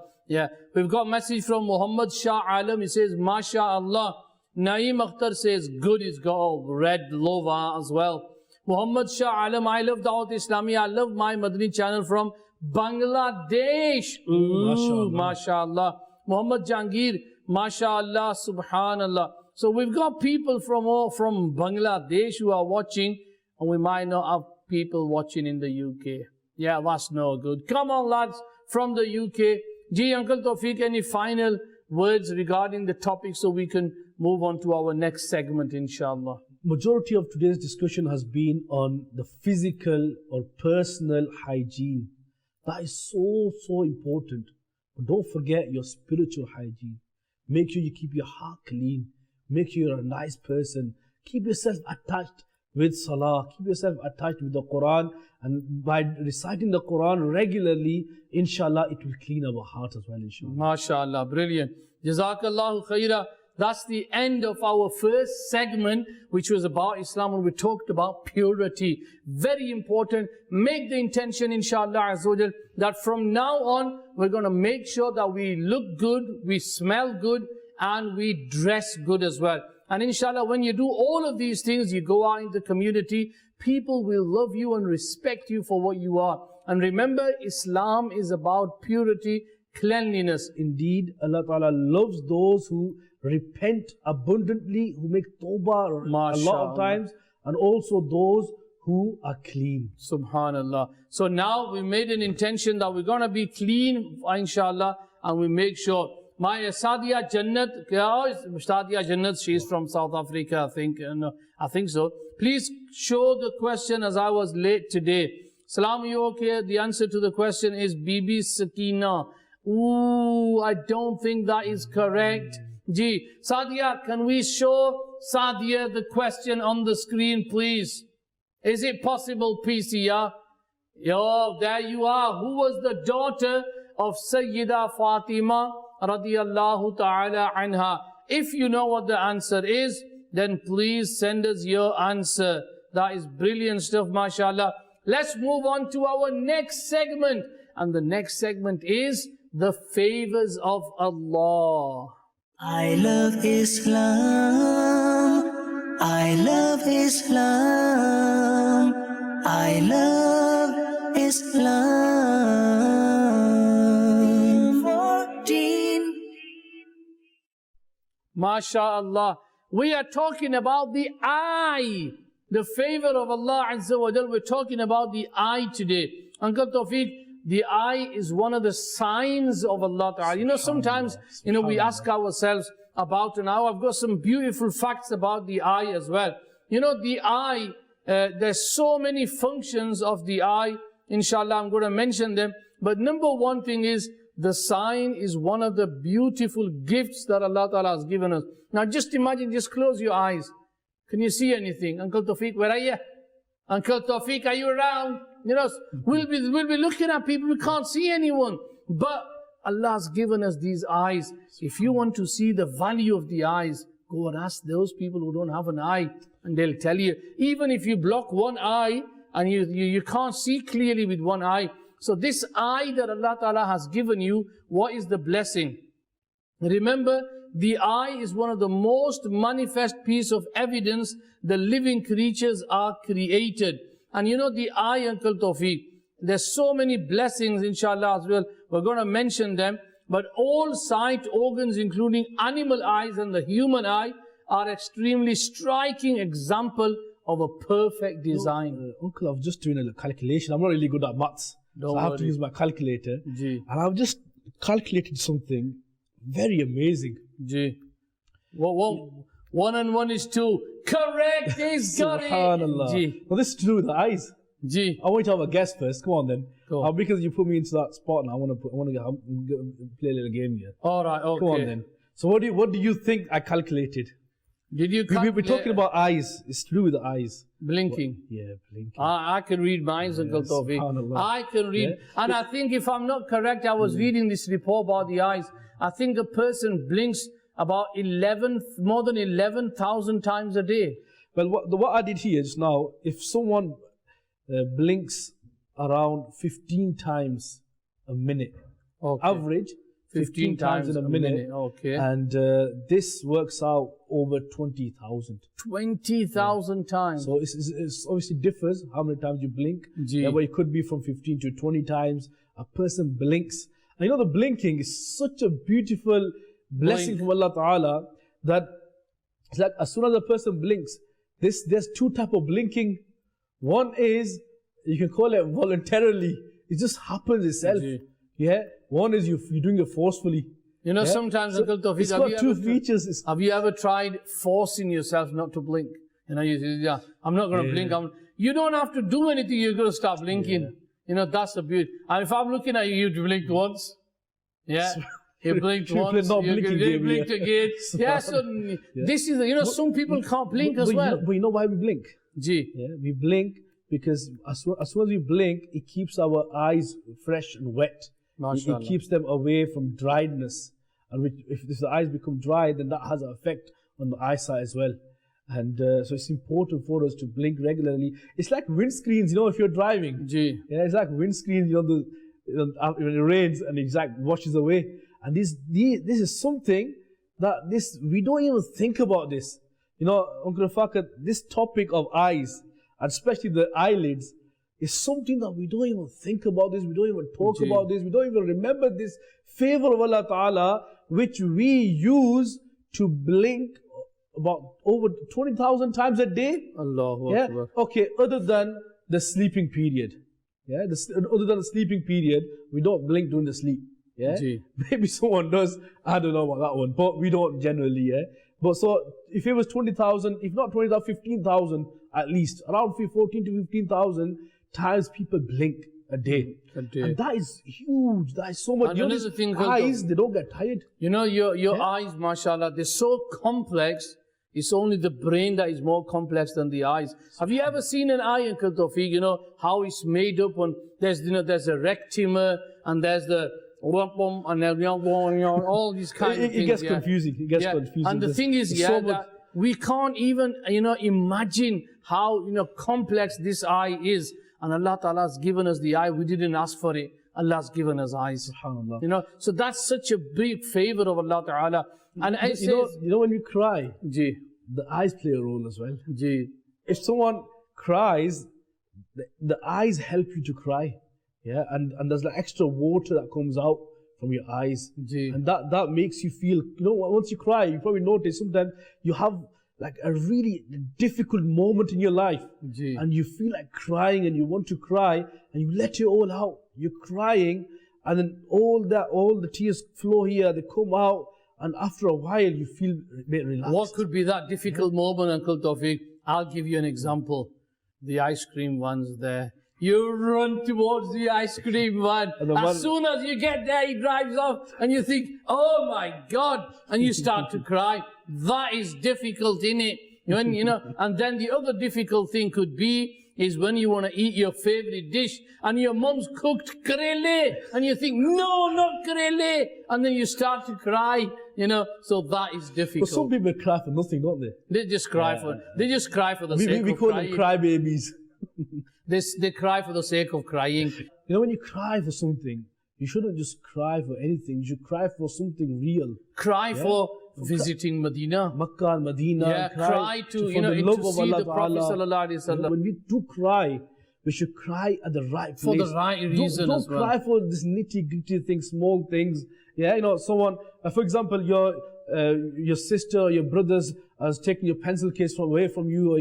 We've got a message from Muhammad Shah Alam. He says, MashaAllah. Naeem Akhtar says, good. He's got a red lover as well. Muhammad Shah Alam, I love Dawat Islami. I love my Madani channel from Bangladesh. Ooh, MashaAllah. Muhammad Jangir, MashaAllah, Subhanallah. So we've got people from Bangladesh who are watching, and we might not have people watching in the UK. That's no good. Come on, lads, from the UK. Uncle Tawfiq, any final words regarding the topic so we can move on to our next segment, inshallah? Majority of today's discussion has been on the physical or personal hygiene. That is so important. But don't forget your spiritual hygiene. Make sure you keep your heart clean. Make sure you're a nice person. Keep yourself attached with salah. Keep yourself attached with the Quran, and by reciting the Quran regularly, inshallah, it will clean our heart as well, inshallah. MashaAllah, brilliant. Jazakallahu khaira. That's the end of our first segment, which was about Islam, and we talked about purity. Very important. Make the intention, inshallah, Azawajal, that from now on, we're going to make sure that we look good, we smell good, and we dress good as well. And inshallah, when you do all of these things, you go out in the community, people will love you and respect you for what you are. And remember, Islam is about purity, cleanliness. Indeed, Allah Ta'ala loves those who repent abundantly, who make tawbah a lot of times, and also those who are clean. Subhanallah. So now we made an intention that we're going to be clean, inshallah, and we make sure. My Sadia Jannat, Sadia Jannat, she's from South Africa, I think so. Please show the question, as I was late today. Salam, you okay? The answer to the question is Bibi Sakina. Ooh, I don't think that is correct. Ji, Sadia, can we show Sadia the question on the screen, please? Is it possible, PCR? Yo, there you are. Who was the daughter of Sayyida Fatima radiyallahu ta'ala anha? If you know what the answer is, then please send us your answer. That is brilliant stuff, mashallah. Let's move on to our next segment. And the next segment is the favors of Allah. I love Islam. I love Islam. I love Islam. 14. MashaAllah. We are talking about the eye. The favor of Allah Azza wa Jal. We're talking about the eye today. Uncle Tawfiq, the eye is one of the signs of Allah Ta'ala. You know, sometimes, we ask ourselves about an eye. I've got some beautiful facts about the eye as well. You know, the eye, there's so many functions of the eye. Inshallah, I'm going to mention them. But number one thing is, the sign is one of the beautiful gifts that Allah Ta'ala has given us. Now just imagine, just close your eyes. Can you see anything? Uncle Tawfiq, where are you? Uncle Tawfiq, are you around? You know, we'll be looking at people, we can't see anyone. But Allah has given us these eyes. If you want to see the value of the eyes, go and ask those people who don't have an eye, and they'll tell you. Even if you block one eye, and you can't see clearly with one eye. So this eye that Allah Ta'ala has given you, what is the blessing? Remember, the eye is one of the most manifest piece of evidence the living creatures are created. And you know, the eye, Uncle Tawfiq, there's so many blessings, inshallah, as well. We're going to mention them. But all sight organs, including animal eyes and the human eye, are extremely striking example of a perfect design. Uncle, I was just doing a calculation. I'm not really good at maths. So I have to use my calculator. Ji. And I've just calculated something very amazing. Ji. Well, 1 and 1 is 2. Correct, he's got it. Subhanallah. Well, this is to do with the eyes. Ji. I want you to have a guess first. Come on then. Go. Because you put me into that spot now, I want to play a little game here. All right, okay. Come on then. So what do you think I calculated? Did you calculate? We're talking about eyes. It's to do with the eyes. Blinking. Yeah, blinking. I can read minds, Uncle Tawfiq. I can read. Yeah. And I think if I'm not correct, I was reading this report about the eyes. I think a person blinks about more than 11,000 times a day. Well, what I did here is now, if someone blinks around 15 times a minute, average 15 times in a minute. Okay. And this works out over 20,000. 20,000 times. So it's obviously differs how many times you blink. But it could be from 15 to 20 times a person blinks. And you know, the blinking is such a beautiful blessing from Allah Ta'ala that it's like as soon as a person blinks, there's two types of blinking. One is, you can call it voluntarily. It just happens itself. Yeah. One is you're doing it forcefully. You know, sometimes, Uncle Tawfiq, it's got two features. Have you ever tried forcing yourself not to blink? You know, I'm not going to blink. You don't have to do anything. You're going to stop blinking. You know, that's the beauty. And if I'm looking at you, you blinked once. Yeah. You blinked once. You blinked again. Yeah, so this is, some people can't blink as well. But you know why we blink? Ji. Yeah, we blink because as soon as we blink, it keeps our eyes fresh and wet. It keeps them away from dryness. And if the eyes become dry, then that has an effect on the eyesight as well. And so it's important for us to blink regularly. It's like windscreens, you know, if you're driving. Ji. Yeah, it's like windscreens, you know, when it rains and it washes away. And this is something that we don't even think about this. You know, Uncle Fakat, this topic of eyes, and especially the eyelids, is something that we don't even think about this, we don't even talk about this, we don't even remember this favor of Allah Ta'ala, which we use to blink about over 20,000 times a day. Allahu Akbar. Okay, other than the sleeping period. Yeah, other than the sleeping period, we don't blink during the sleep. Yeah, maybe someone does. I don't know about that one, but we don't generally. Yeah, but so if it was 20,000, if not 20,000, 15,000 at least, around 14 to 15,000 times people blink a day. And that is huge. That is so much. And another thing, eyes, they don't get tired. You know, your eyes, mashallah, they're so complex. It's only the brain that is more complex than the eyes. Have you ever seen an eye, Uncle Tawfiq? You know how it's made up. And there's a rectum, and there's the and all these kind of things. It gets confusing. It gets confusing. And the thing is, that we can't even, imagine how, complex this eye is. And Allah Ta'ala has given us the eye. We didn't ask for it. Allah has given us eyes. SubhanAllah. So that's such a big favor of Allah Ta'ala. And you know when we cry, the eyes play a role as well. If someone cries, the eyes help you to cry. Yeah, and there's like extra water that comes out from your eyes. And that makes you feel, once you cry, you probably notice sometimes you have like a really difficult moment in your life. And you feel like crying and you want to cry and you let it all out. You're crying and then all the tears flow here, they come out, and after a while you feel a bit relaxed. What could be that difficult moment, Uncle Tawfiq? I'll give you an example. The ice cream one's there. You run towards the ice cream van. As soon as you get there, he drives off and you think, oh my God, and you start to cry. That is difficult, innit? And then the other difficult thing could be is when you want to eat your favorite dish and your mom's cooked karele and you think, no, not karele, and then you start to cry, so that is difficult. But some people cry for nothing, don't they? They just cry for the sake of crying. We call them cry babies. They cry for the sake of crying. When you cry for something, you shouldn't just cry for anything. You should cry for something real. Cry for visiting Medina. Makkah and Medina. Yeah, cry to see the Prophet Sallallahu Alaihi Wasallam. When we do cry, we should cry at the right place. For the right reason as well. Don't cry for this nitty-gritty things, small things. Yeah, someone, for example, your sister or your brothers has taken your pencil case away from you, or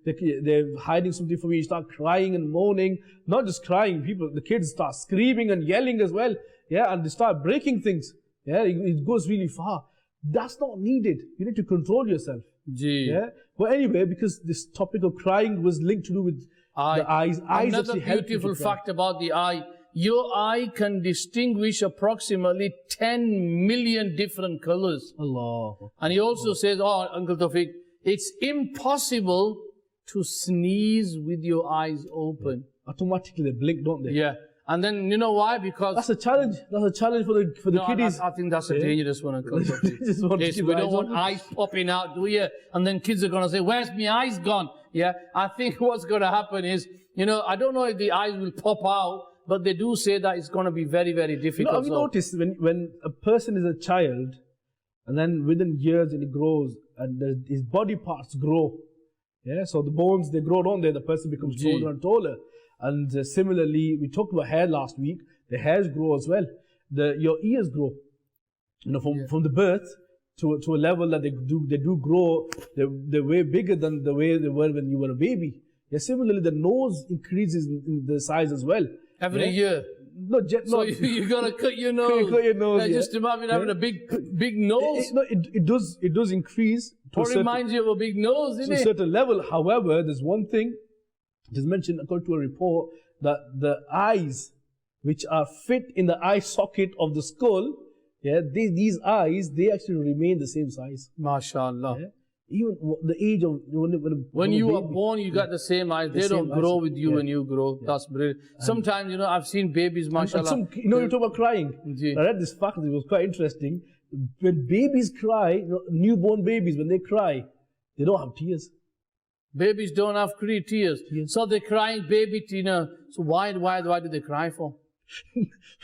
they're hiding something from you. You start crying and moaning. Not just crying, the kids start screaming and yelling as well. Yeah, and they start breaking things. Yeah, it goes really far. That's not needed. You need to control yourself. Yeah. But anyway, because this topic of crying was linked to do with the eyes. Another beautiful fact about the eye. Your eye can distinguish approximately 10 million different colors. Allah. And he also says, Uncle Tawfiq, it's impossible to sneeze with your eyes open. Automatically they blink, don't they? Yeah. And then you know why? Because that's a challenge. That's a challenge for the kiddies. I think that's a dangerous one, Uncle Tawfiq. Yes, we don't want eyes popping out, do you? And then kids are going to say, where's my eyes gone? Yeah. I think what's going to happen is, I don't know if the eyes will pop out, but they do say that it's going to be very, very difficult. Have you noticed when a person is a child, and then within years and he grows, and his body parts grow, yeah, so the bones, they grow, don't they? The person becomes taller and taller. And similarly, we talked about hair last week. The hairs grow as well. Your ears grow, from the birth to a level that they do grow. They're way bigger than the way they were when you were a baby. Yeah, similarly, the nose increases in the size as well. Every year. So you're gonna cut your nose. Cut your nose. Just imagine having a big nose. It does increase. It reminds you of a big nose, isn't it? To a certain level. However, there's one thing. It is mentioned according to a report that the eyes, which are fit in the eye socket of the skull, these eyes, they actually remain the same size. MashaAllah. Yeah? Even the age of when you are born, you got the same eyes. They don't grow with you when you grow. That's brilliant. Sometimes, you know, I've seen babies, mashallah. You know, you talk about crying. I read this fact, it was quite interesting. When babies cry, you know, newborn babies, when they cry, they don't have tears. Babies don't have tears. So they're crying baby, you know. So why do they cry for?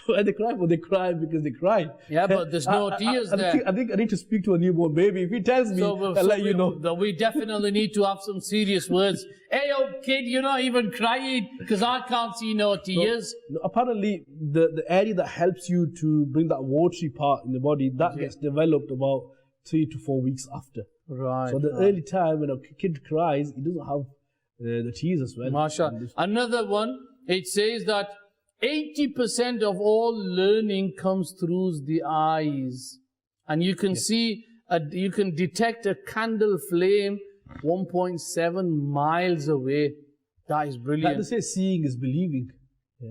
Why they cry for? They cry because they cry. Yeah, but there's no tears there. I think I need to speak to a newborn baby. If he tells me, I'll let you know. We definitely need to have some serious words. Hey, old kid, you're not even crying because I can't see no tears. No, apparently, the area that helps you to bring that watery part in the body, that gets developed about 3 to 4 weeks after. Right. So the early time when a kid cries, he doesn't have the tears as well. MashaAllah. Another one, it says that 80% of all learning comes through the eyes. And you can see, you can detect a candle flame 1.7 miles away. That is brilliant. Like they say, seeing is believing.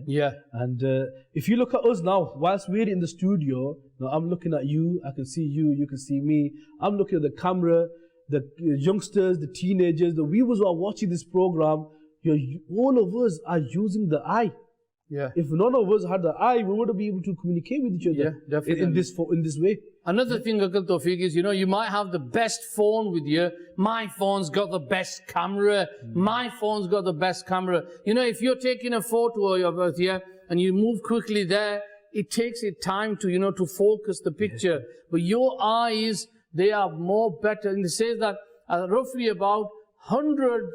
Yeah. And if you look at us now, whilst we're in the studio, now I'm looking at you, I can see you, you can see me. I'm looking at the camera, the youngsters, the teenagers, the viewers who are watching this program. All of us are using the eye. Yeah. If none of us had the eye, we wouldn't be able to communicate with each other in this way. Another thing, Uncle Tawfiq, is, you know, you might have the best phone with you. My phone's got the best camera. My phone's got the best camera. You know, if you're taking a photo of us here and you move quickly there, it takes it time to, you know, to focus the picture. But your eyes, they are more better. And it says that roughly about 100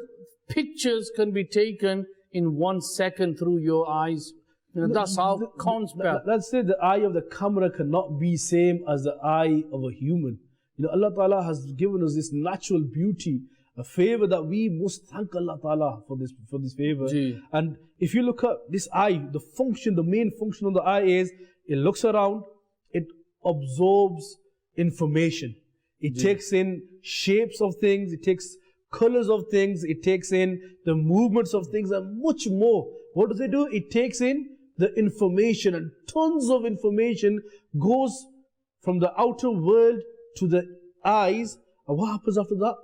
pictures can be taken in 1 second through your eyes. You know, that's how conspire. Let's say the eye of the camera cannot be same as the eye of a human. You know, Allah Ta'ala has given us this natural beauty, a favor that we must thank Allah Ta'ala for this favor. And if you look at this eye, the main function of the eye is, it looks around, it absorbs information. It takes in shapes of things, it takes colors of things, it takes in the movements of things and much more. What does it do? It takes in the information, and tons of information goes from the outer world to the eyes. And what happens after that?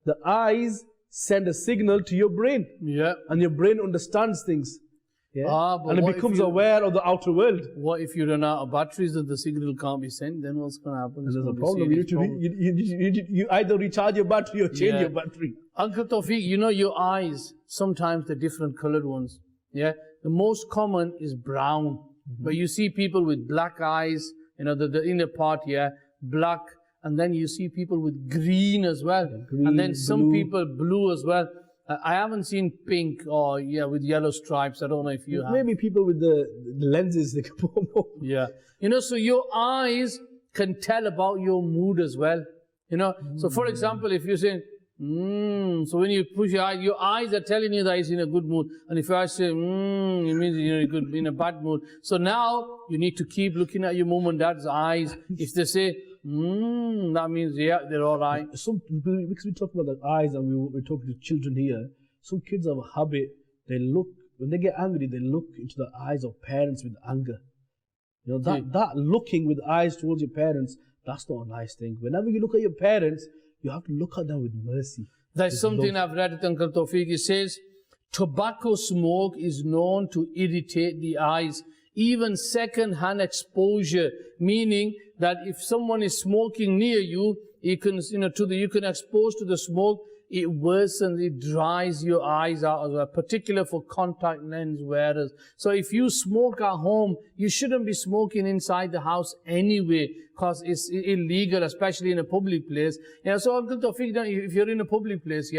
The eyes send a signal to your brain. Yeah. And your brain understands things. Yeah. And it becomes aware of the outer world. What if you run out of batteries and the signal can't be sent? Then what's going to happen? There's a problem. You either recharge your battery or change your battery. Uncle Tawfiq, you know, your eyes, sometimes they're different colored ones. Yeah. The most common is brown. But you see people with black eyes, you know, the inner part here, black. And then you see people with green as well. Green, and then some people blue as well. I haven't seen pink or with yellow stripes. I don't know if you have. Maybe people with the lenses, they can put more. Yeah. You know, so your eyes can tell about your mood as well. You know, so for example, if you're saying, so when you push your eyes are telling you that he's in a good mood. And if I say, it means you're in a bad mood. So now you need to keep looking at your mom and dad's eyes. If they say, that means, they're all right. Because we talk about the eyes and we're talking to children here, some kids have a habit, when they get angry, they look into the eyes of parents with anger. You know, that looking with eyes towards your parents, that's not a nice thing. Whenever you look at your parents, you have to look at them with mercy. There's something I've read at Uncle Tawfiq. It says, tobacco smoke is known to irritate the eyes. Even second-hand exposure, meaning that if someone is smoking near you, you can expose to the smoke, it worsens, it dries your eyes out as well, particularly for contact lens wearers. So if you smoke at home, you shouldn't be smoking inside the house anyway, because it's illegal, especially in a public place. So Uncle Tawfiq, if you're in a public place,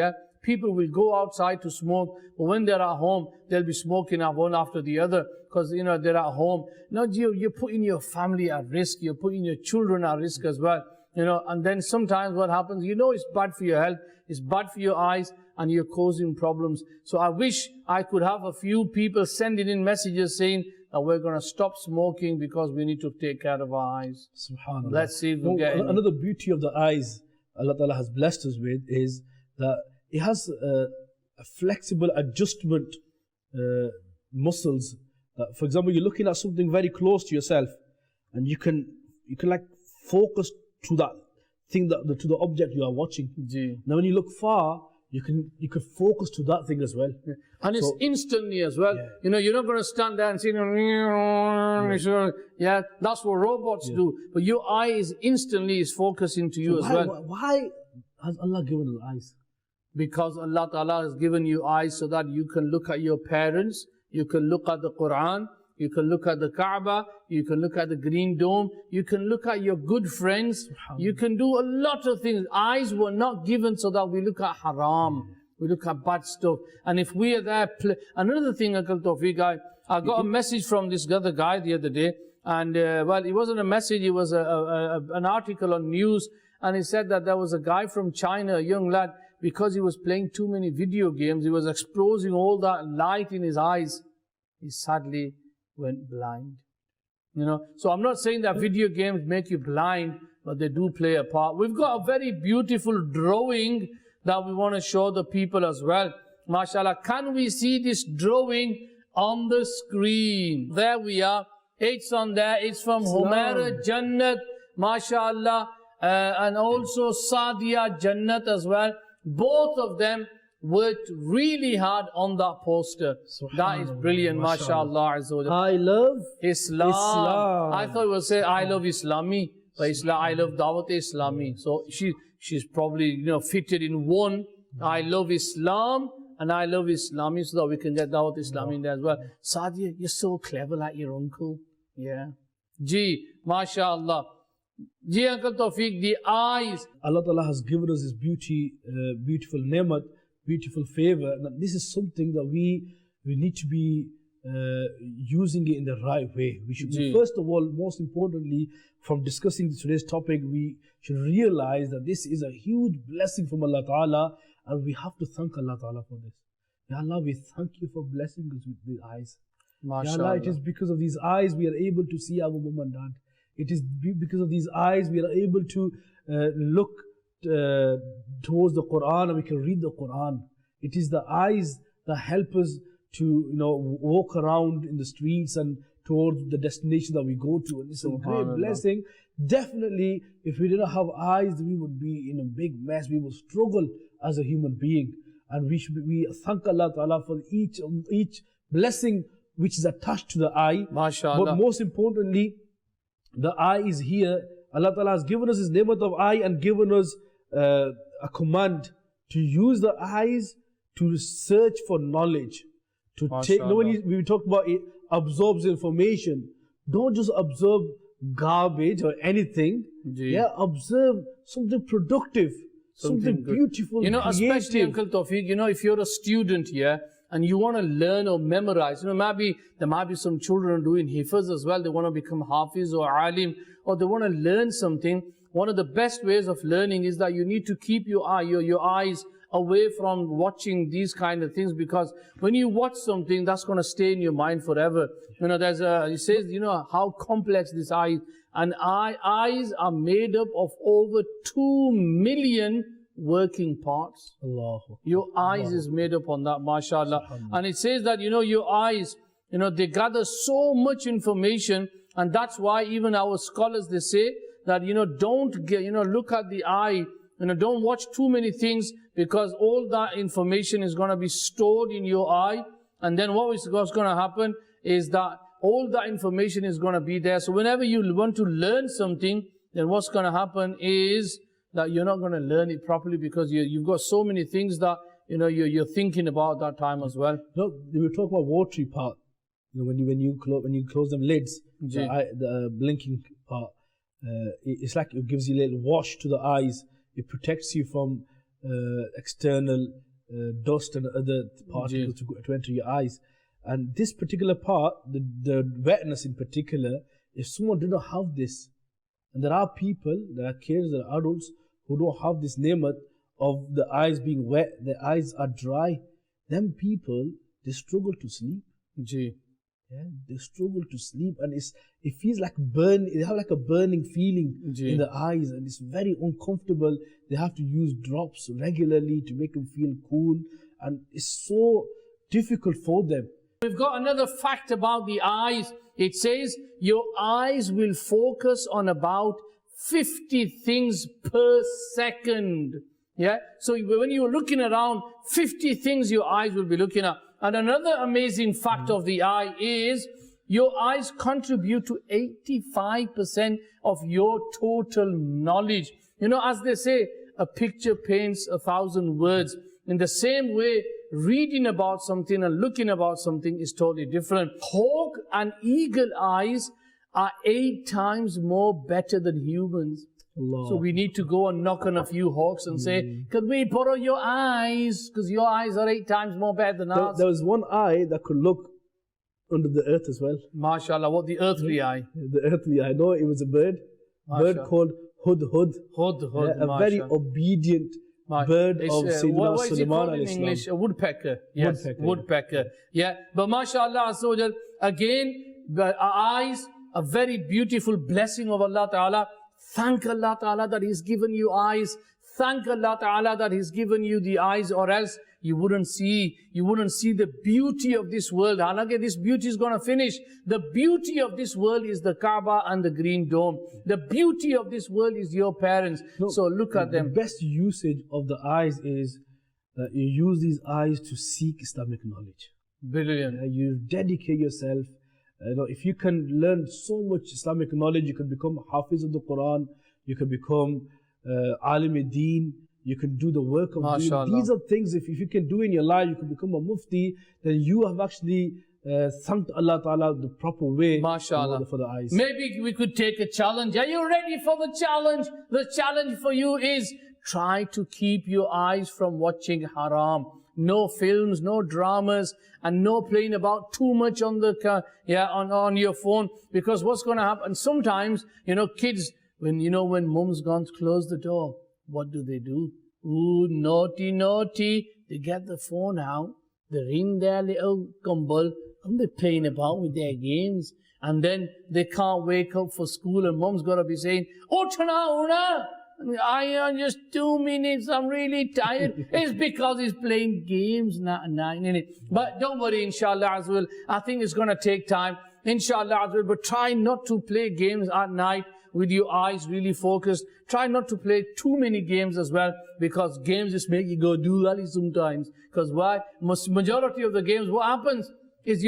people will go outside to smoke, but when they're at home, they'll be smoking one after the other, because they're at home. Now you're putting your family at risk, you're putting your children at risk as well. And then sometimes what happens, it's bad for your health, it's bad for your eyes, and you're causing problems. So I wish I could have a few people sending in messages saying that we're going to stop smoking because we need to take care of our eyes. Subhanallah. Let's see if we get any. Another beauty of the eyes Allah Ta'ala has blessed us with is that it has a flexible adjustment muscles. For example, you're looking at something very close to yourself, and you can like focus to that thing that to the object you are watching. Ji. Now when you look far, you can focus to that thing as well. Yeah. And it's instantly as well. Yeah. You know, you're not going to stand there and say, yeah, that's what robots do. But your eye is instantly focusing to you as well. Why has Allah given us eyes? Because Allah Ta'ala has given you eyes so that you can look at your parents, you can look at the Quran, you can look at the Kaaba, you can look at the Green Dome, you can look at your good friends, you can do a lot of things. Eyes were not given so that we look at haram, we look at bad stuff. And if we are there, another thing, Uncle Tawfiq, I got a message from this other guy the other day, and well, it wasn't a message, it was an article on news, and he said that there was a guy from China, a young lad, because he was playing too many video games, he was exposing all that light in his eyes, he sadly went blind. You know, so I'm not saying that video games make you blind, but they do play a part. We've got a very beautiful drawing that we want to show the people as well. MashaAllah, can we see this drawing on the screen? There we are. It's on there. It's from Humaira Jannat, MashaAllah, and also Sadia Jannat as well. Both of them worked really hard on that poster. That is brilliant, mashallah. I love Islam. I thought it would say I love Islami, but Islam, I love Dawat Islami. So she's probably, you know, fitted in one. I love Islam and I love Islami, so that we can get Dawat Islami in there as well. Sadia, you're so clever like your uncle. Yeah. Ji, mashallah. Ji, Uncle Tawfiq, the eyes. Allah Ta'ala has given us this beautiful ni'mat, beautiful favor. And this is something that we need to be using it in the right way. We should, first of all, most importantly, from discussing today's topic, we should realize that this is a huge blessing from Allah Ta'ala, and we have to thank Allah Ta'ala for this. Ya Allah, we thank you for blessing us with the eyes. Ya Allah, it is because of these eyes we are able to see our mom and dad. It is because of these eyes we are able to look towards the Quran, and we can read the Quran. It is the eyes that help us to, you know, walk around in the streets and towards the destination that we go to. And it's a great blessing. Definitely, if we didn't have eyes, we would be in a big mess. We would struggle as a human being. And we thank Allah Ta'ala for each blessing which is attached to the eye. MashaAllah. But most importantly, the eye is here. Allah Ta'ala has given us His ni'mat of eye and given us a command to use the eyes to search for knowledge. To take, when we talk about it, absorbs information. Don't just absorb garbage or anything. Yeah, observe something productive, something beautiful, you know, creative. Especially, Uncle Tawfiq, you know, if you're a student here and you want to learn or memorize, you know, maybe there might be some children doing hifaz as well. They want to become hafiz or alim, or they want to learn something. One of the best ways of learning is that you need to keep your eyes away from watching these kind of things, because when you watch something, that's going to stay in your mind forever. You know, it says, you know, how complex this eye is. And eyes are made up of over 2 million working parts. Your eyes is made up on that, mashallah. And it says that, you know, your eyes, you know, they gather so much information, and that's why even our scholars, they say that, you know, don't get, you know, look at the eye, you know, don't watch too many things, because all that information is going to be stored in your eye. And then what's going to happen is that all that information is going to be there. So whenever you want to learn something, then what's going to happen is that you're not going to learn it properly, because you've got so many things that, you know, you're thinking about that time as well. No, we talk about watery part. You know, when you close them lids, the blinking part, it's like it gives you a little wash to the eyes. It protects you from external dust and other particles to enter your eyes. And this particular part, the wetness in particular, if someone did not have this, and there are people, there are kids, there are adults who don't have this ni'mat of the eyes being wet, their eyes are dry, them people, they struggle to sleep. Yeah, they struggle to sleep, and it feels like they have like a burning feeling in the eyes, and it's very uncomfortable. They have to use drops regularly to make them feel cool, and it's so difficult for them. We've got another fact about the eyes. It says your eyes will focus on about 50 things per second. Yeah, so when you're looking around, 50 things your eyes will be looking at. And another amazing fact of the eye is your eyes contribute to 85% of your total knowledge. You know, as they say, a picture paints 1,000 words. In the same way, reading about something and looking about something is totally different. Hawk and eagle eyes are 8 times more better than humans. Allah. So we need to go and knock on a few hawks and say, can we borrow your eyes? Because your eyes are 8 times more better than ours. There was one eye that could look under the earth as well. MashaAllah, what the earthly eye? The earthly eye. No, it was a bird. Bird called Hudhud. Hudhud, a very obedient bird of Sayyidina Sulaiman in English? A woodpecker. Yes, woodpecker. Yeah. But MashaAllah, Azawajal, again, our eyes, a very beautiful blessing of Allah Ta'ala. Thank Allah Ta'ala that He's given you eyes. Thank Allah Ta'ala that He's given you the eyes, or else you wouldn't see the beauty of this world. Halakha, this beauty is going to finish. The beauty of this world is the Kaaba and the Green Dome. The beauty of this world is your parents. No, so look at them. The best usage of the eyes is that you use these eyes to seek Islamic knowledge. Brilliant. You dedicate yourself. If you can learn so much Islamic knowledge, you can become Hafiz of the Quran, you can become Alim-e-Deen, you can do the work of deen. These are things, if you can do in your life, you can become a mufti, then you have actually thanked Allah Ta'ala the proper way for the eyes. Maybe we could take a challenge. Are you ready for the challenge? The challenge for you is try to keep your eyes from watching haram. No films, no dramas, and no playing about too much on the on your phone. Because what's going to happen? Sometimes, kids, when mom's gone to close the door, what do? Ooh, naughty, naughty. They get the phone out, they ring their little gumball, and they're playing about with their games. And then they can't wake up for school, and mom's got to be saying, Una! I just 2 minutes, I'm really tired. It's because he's playing games at night. But don't worry, inshallah as well. I think it's going to take time, inshallah as well. But try not to play games at night with your eyes really focused. Try not to play too many games as well, because games just make you go doolally sometimes. Because why? Majority of the games, what happens is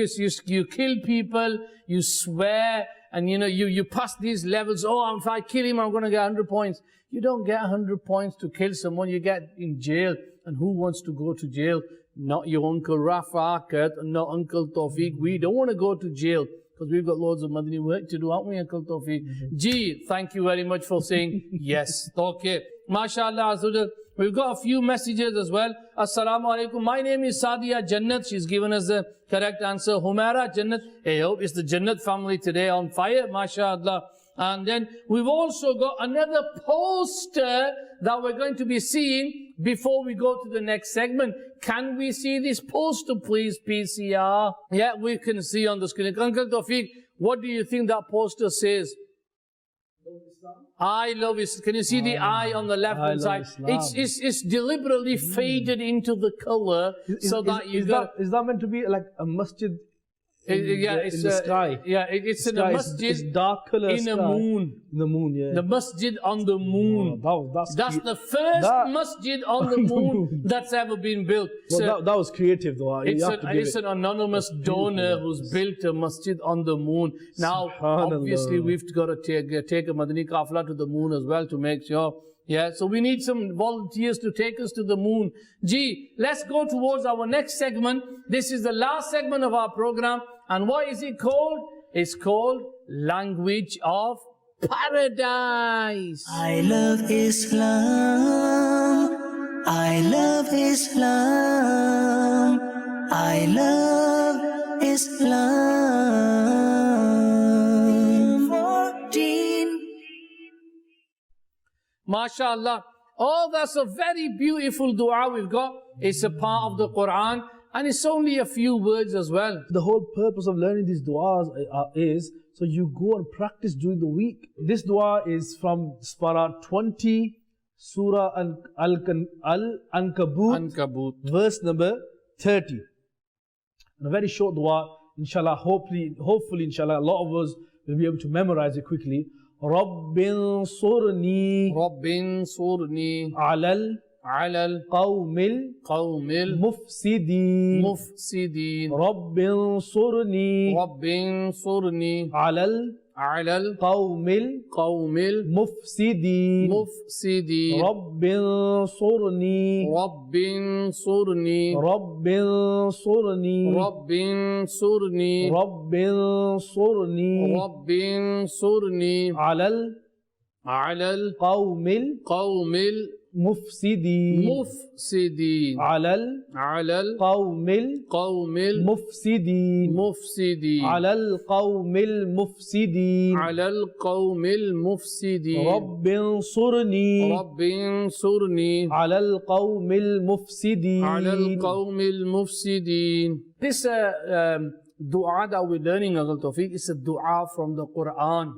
you kill people, you swear, and you pass these levels. Oh, if I kill him, I'm going to get 100 points. You don't get 100 points to kill someone, you get in jail. And who wants to go to jail? Not your Uncle Rafaqat, not Uncle Tawfiq. We don't want to go to jail, because we've got loads of Madani work to do, haven't we, Uncle Tawfiq? Gee, thank you very much for saying yes. Okay. MashaAllah, Azawajal. We've got a few messages as well. Assalamu alaikum. My name is Sadia Jannat. She's given us the correct answer. Humaira Jannat. I hope it's the Jannat family today on fire. MashaAllah. And then we've also got another poster that we're going to be seeing before we go to the next segment. Can we see this poster, please, PCR? Yeah, we can see on the screen. Uncle Tawfiq, what do you think that poster says? I love Islam. Can you see the eye on the left-hand side? It's deliberately faded into the color so that you got... Is that meant to be like a masjid? It's in the sky. Yeah, it's in a masjid. It's dark color in sky. a moon. In the moon, yeah. The masjid on the moon. Oh, that's the first masjid on the moon that's ever been built. Well, that was creative though. It's an anonymous donor who's built a masjid on the moon. Now, obviously, we've got to take a Madani Qafla to the moon as well to make sure. Yeah, so we need some volunteers to take us to the moon. Gee, let's go towards our next segment. This is the last segment of our program. And what is it called? It's called Language of Paradise. I love Islam. I love Islam. I love Islam. 14. MashaAllah. Oh, that's a very beautiful dua we've got. It's a part of the Quran. And it's only a few words as well. The whole purpose of learning these du'as is so you go and practice during the week. This dua is from Surah 20, Surah Al-Ankabut, verse number 30. And a very short dua, inshallah, hopefully, inshallah, a lot of us will be able to memorize it quickly. رب انصرني رب انصرني على على القوم القوم المفسدين المفسدين رب انصرني رب انصرني على على القوم القوم المفسدين المفسدين رب انصرني رب انصرني رب انصرني رب انصرني رب انصرني رب انصرني على على القوم القوم المفسدين المفسدين على على القوم القوم المفسدين المفسدين على القوم المفسدين على القوم المفسدين رب انصرني رب انصرني على القوم المفسدين على القوم المفسدين. This dua that we're learning, Azul Tawfiq, is a dua from the Quran.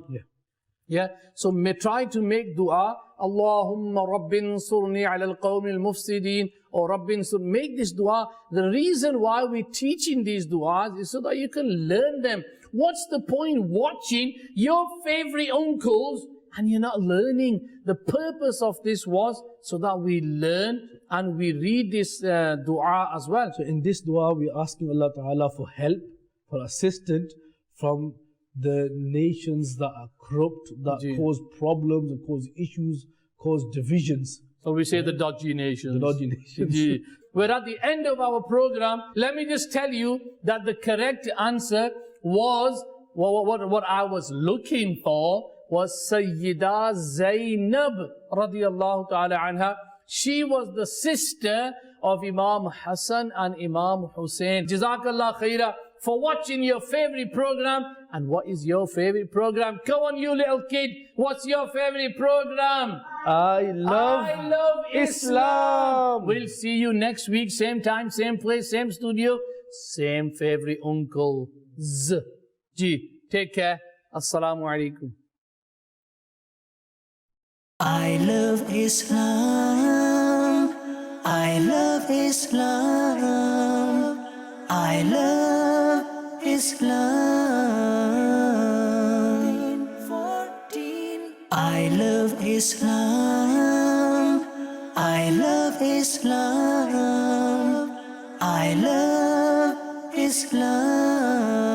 Yeah. So try to make dua, Allahumma Rabbin surni ala al-qawmi al-mufsideen, or Rabbin sur. Make this dua. The reason why we're teaching these duas is so that you can learn them. What's the point watching your favorite uncles and you're not learning? The purpose of this was so that we learn and we read this dua as well. So in this dua, we're asking Allah Ta'ala for help, for assistance from the nations that are corrupt, that cause problems and cause issues, cause divisions. So we say the dodgy nations. The dodgy nations. We're at the end of our program. Let me just tell you that the correct answer was, what I was looking for was Sayyida Zainab radiyallahu ta'ala anha. She was the sister of Imam Hassan and Imam Hussein. Jazakallah khaira for watching your favorite program. And what is your favorite program? Come on, you little kid. What's your favorite program? I love Islam. We'll see you next week. Same time, same place, same studio, same favorite uncle. Take care. Assalamu alaikum. I love Islam. I love Islam. I love Islam. I love Islam. I love Islam. I love Islam.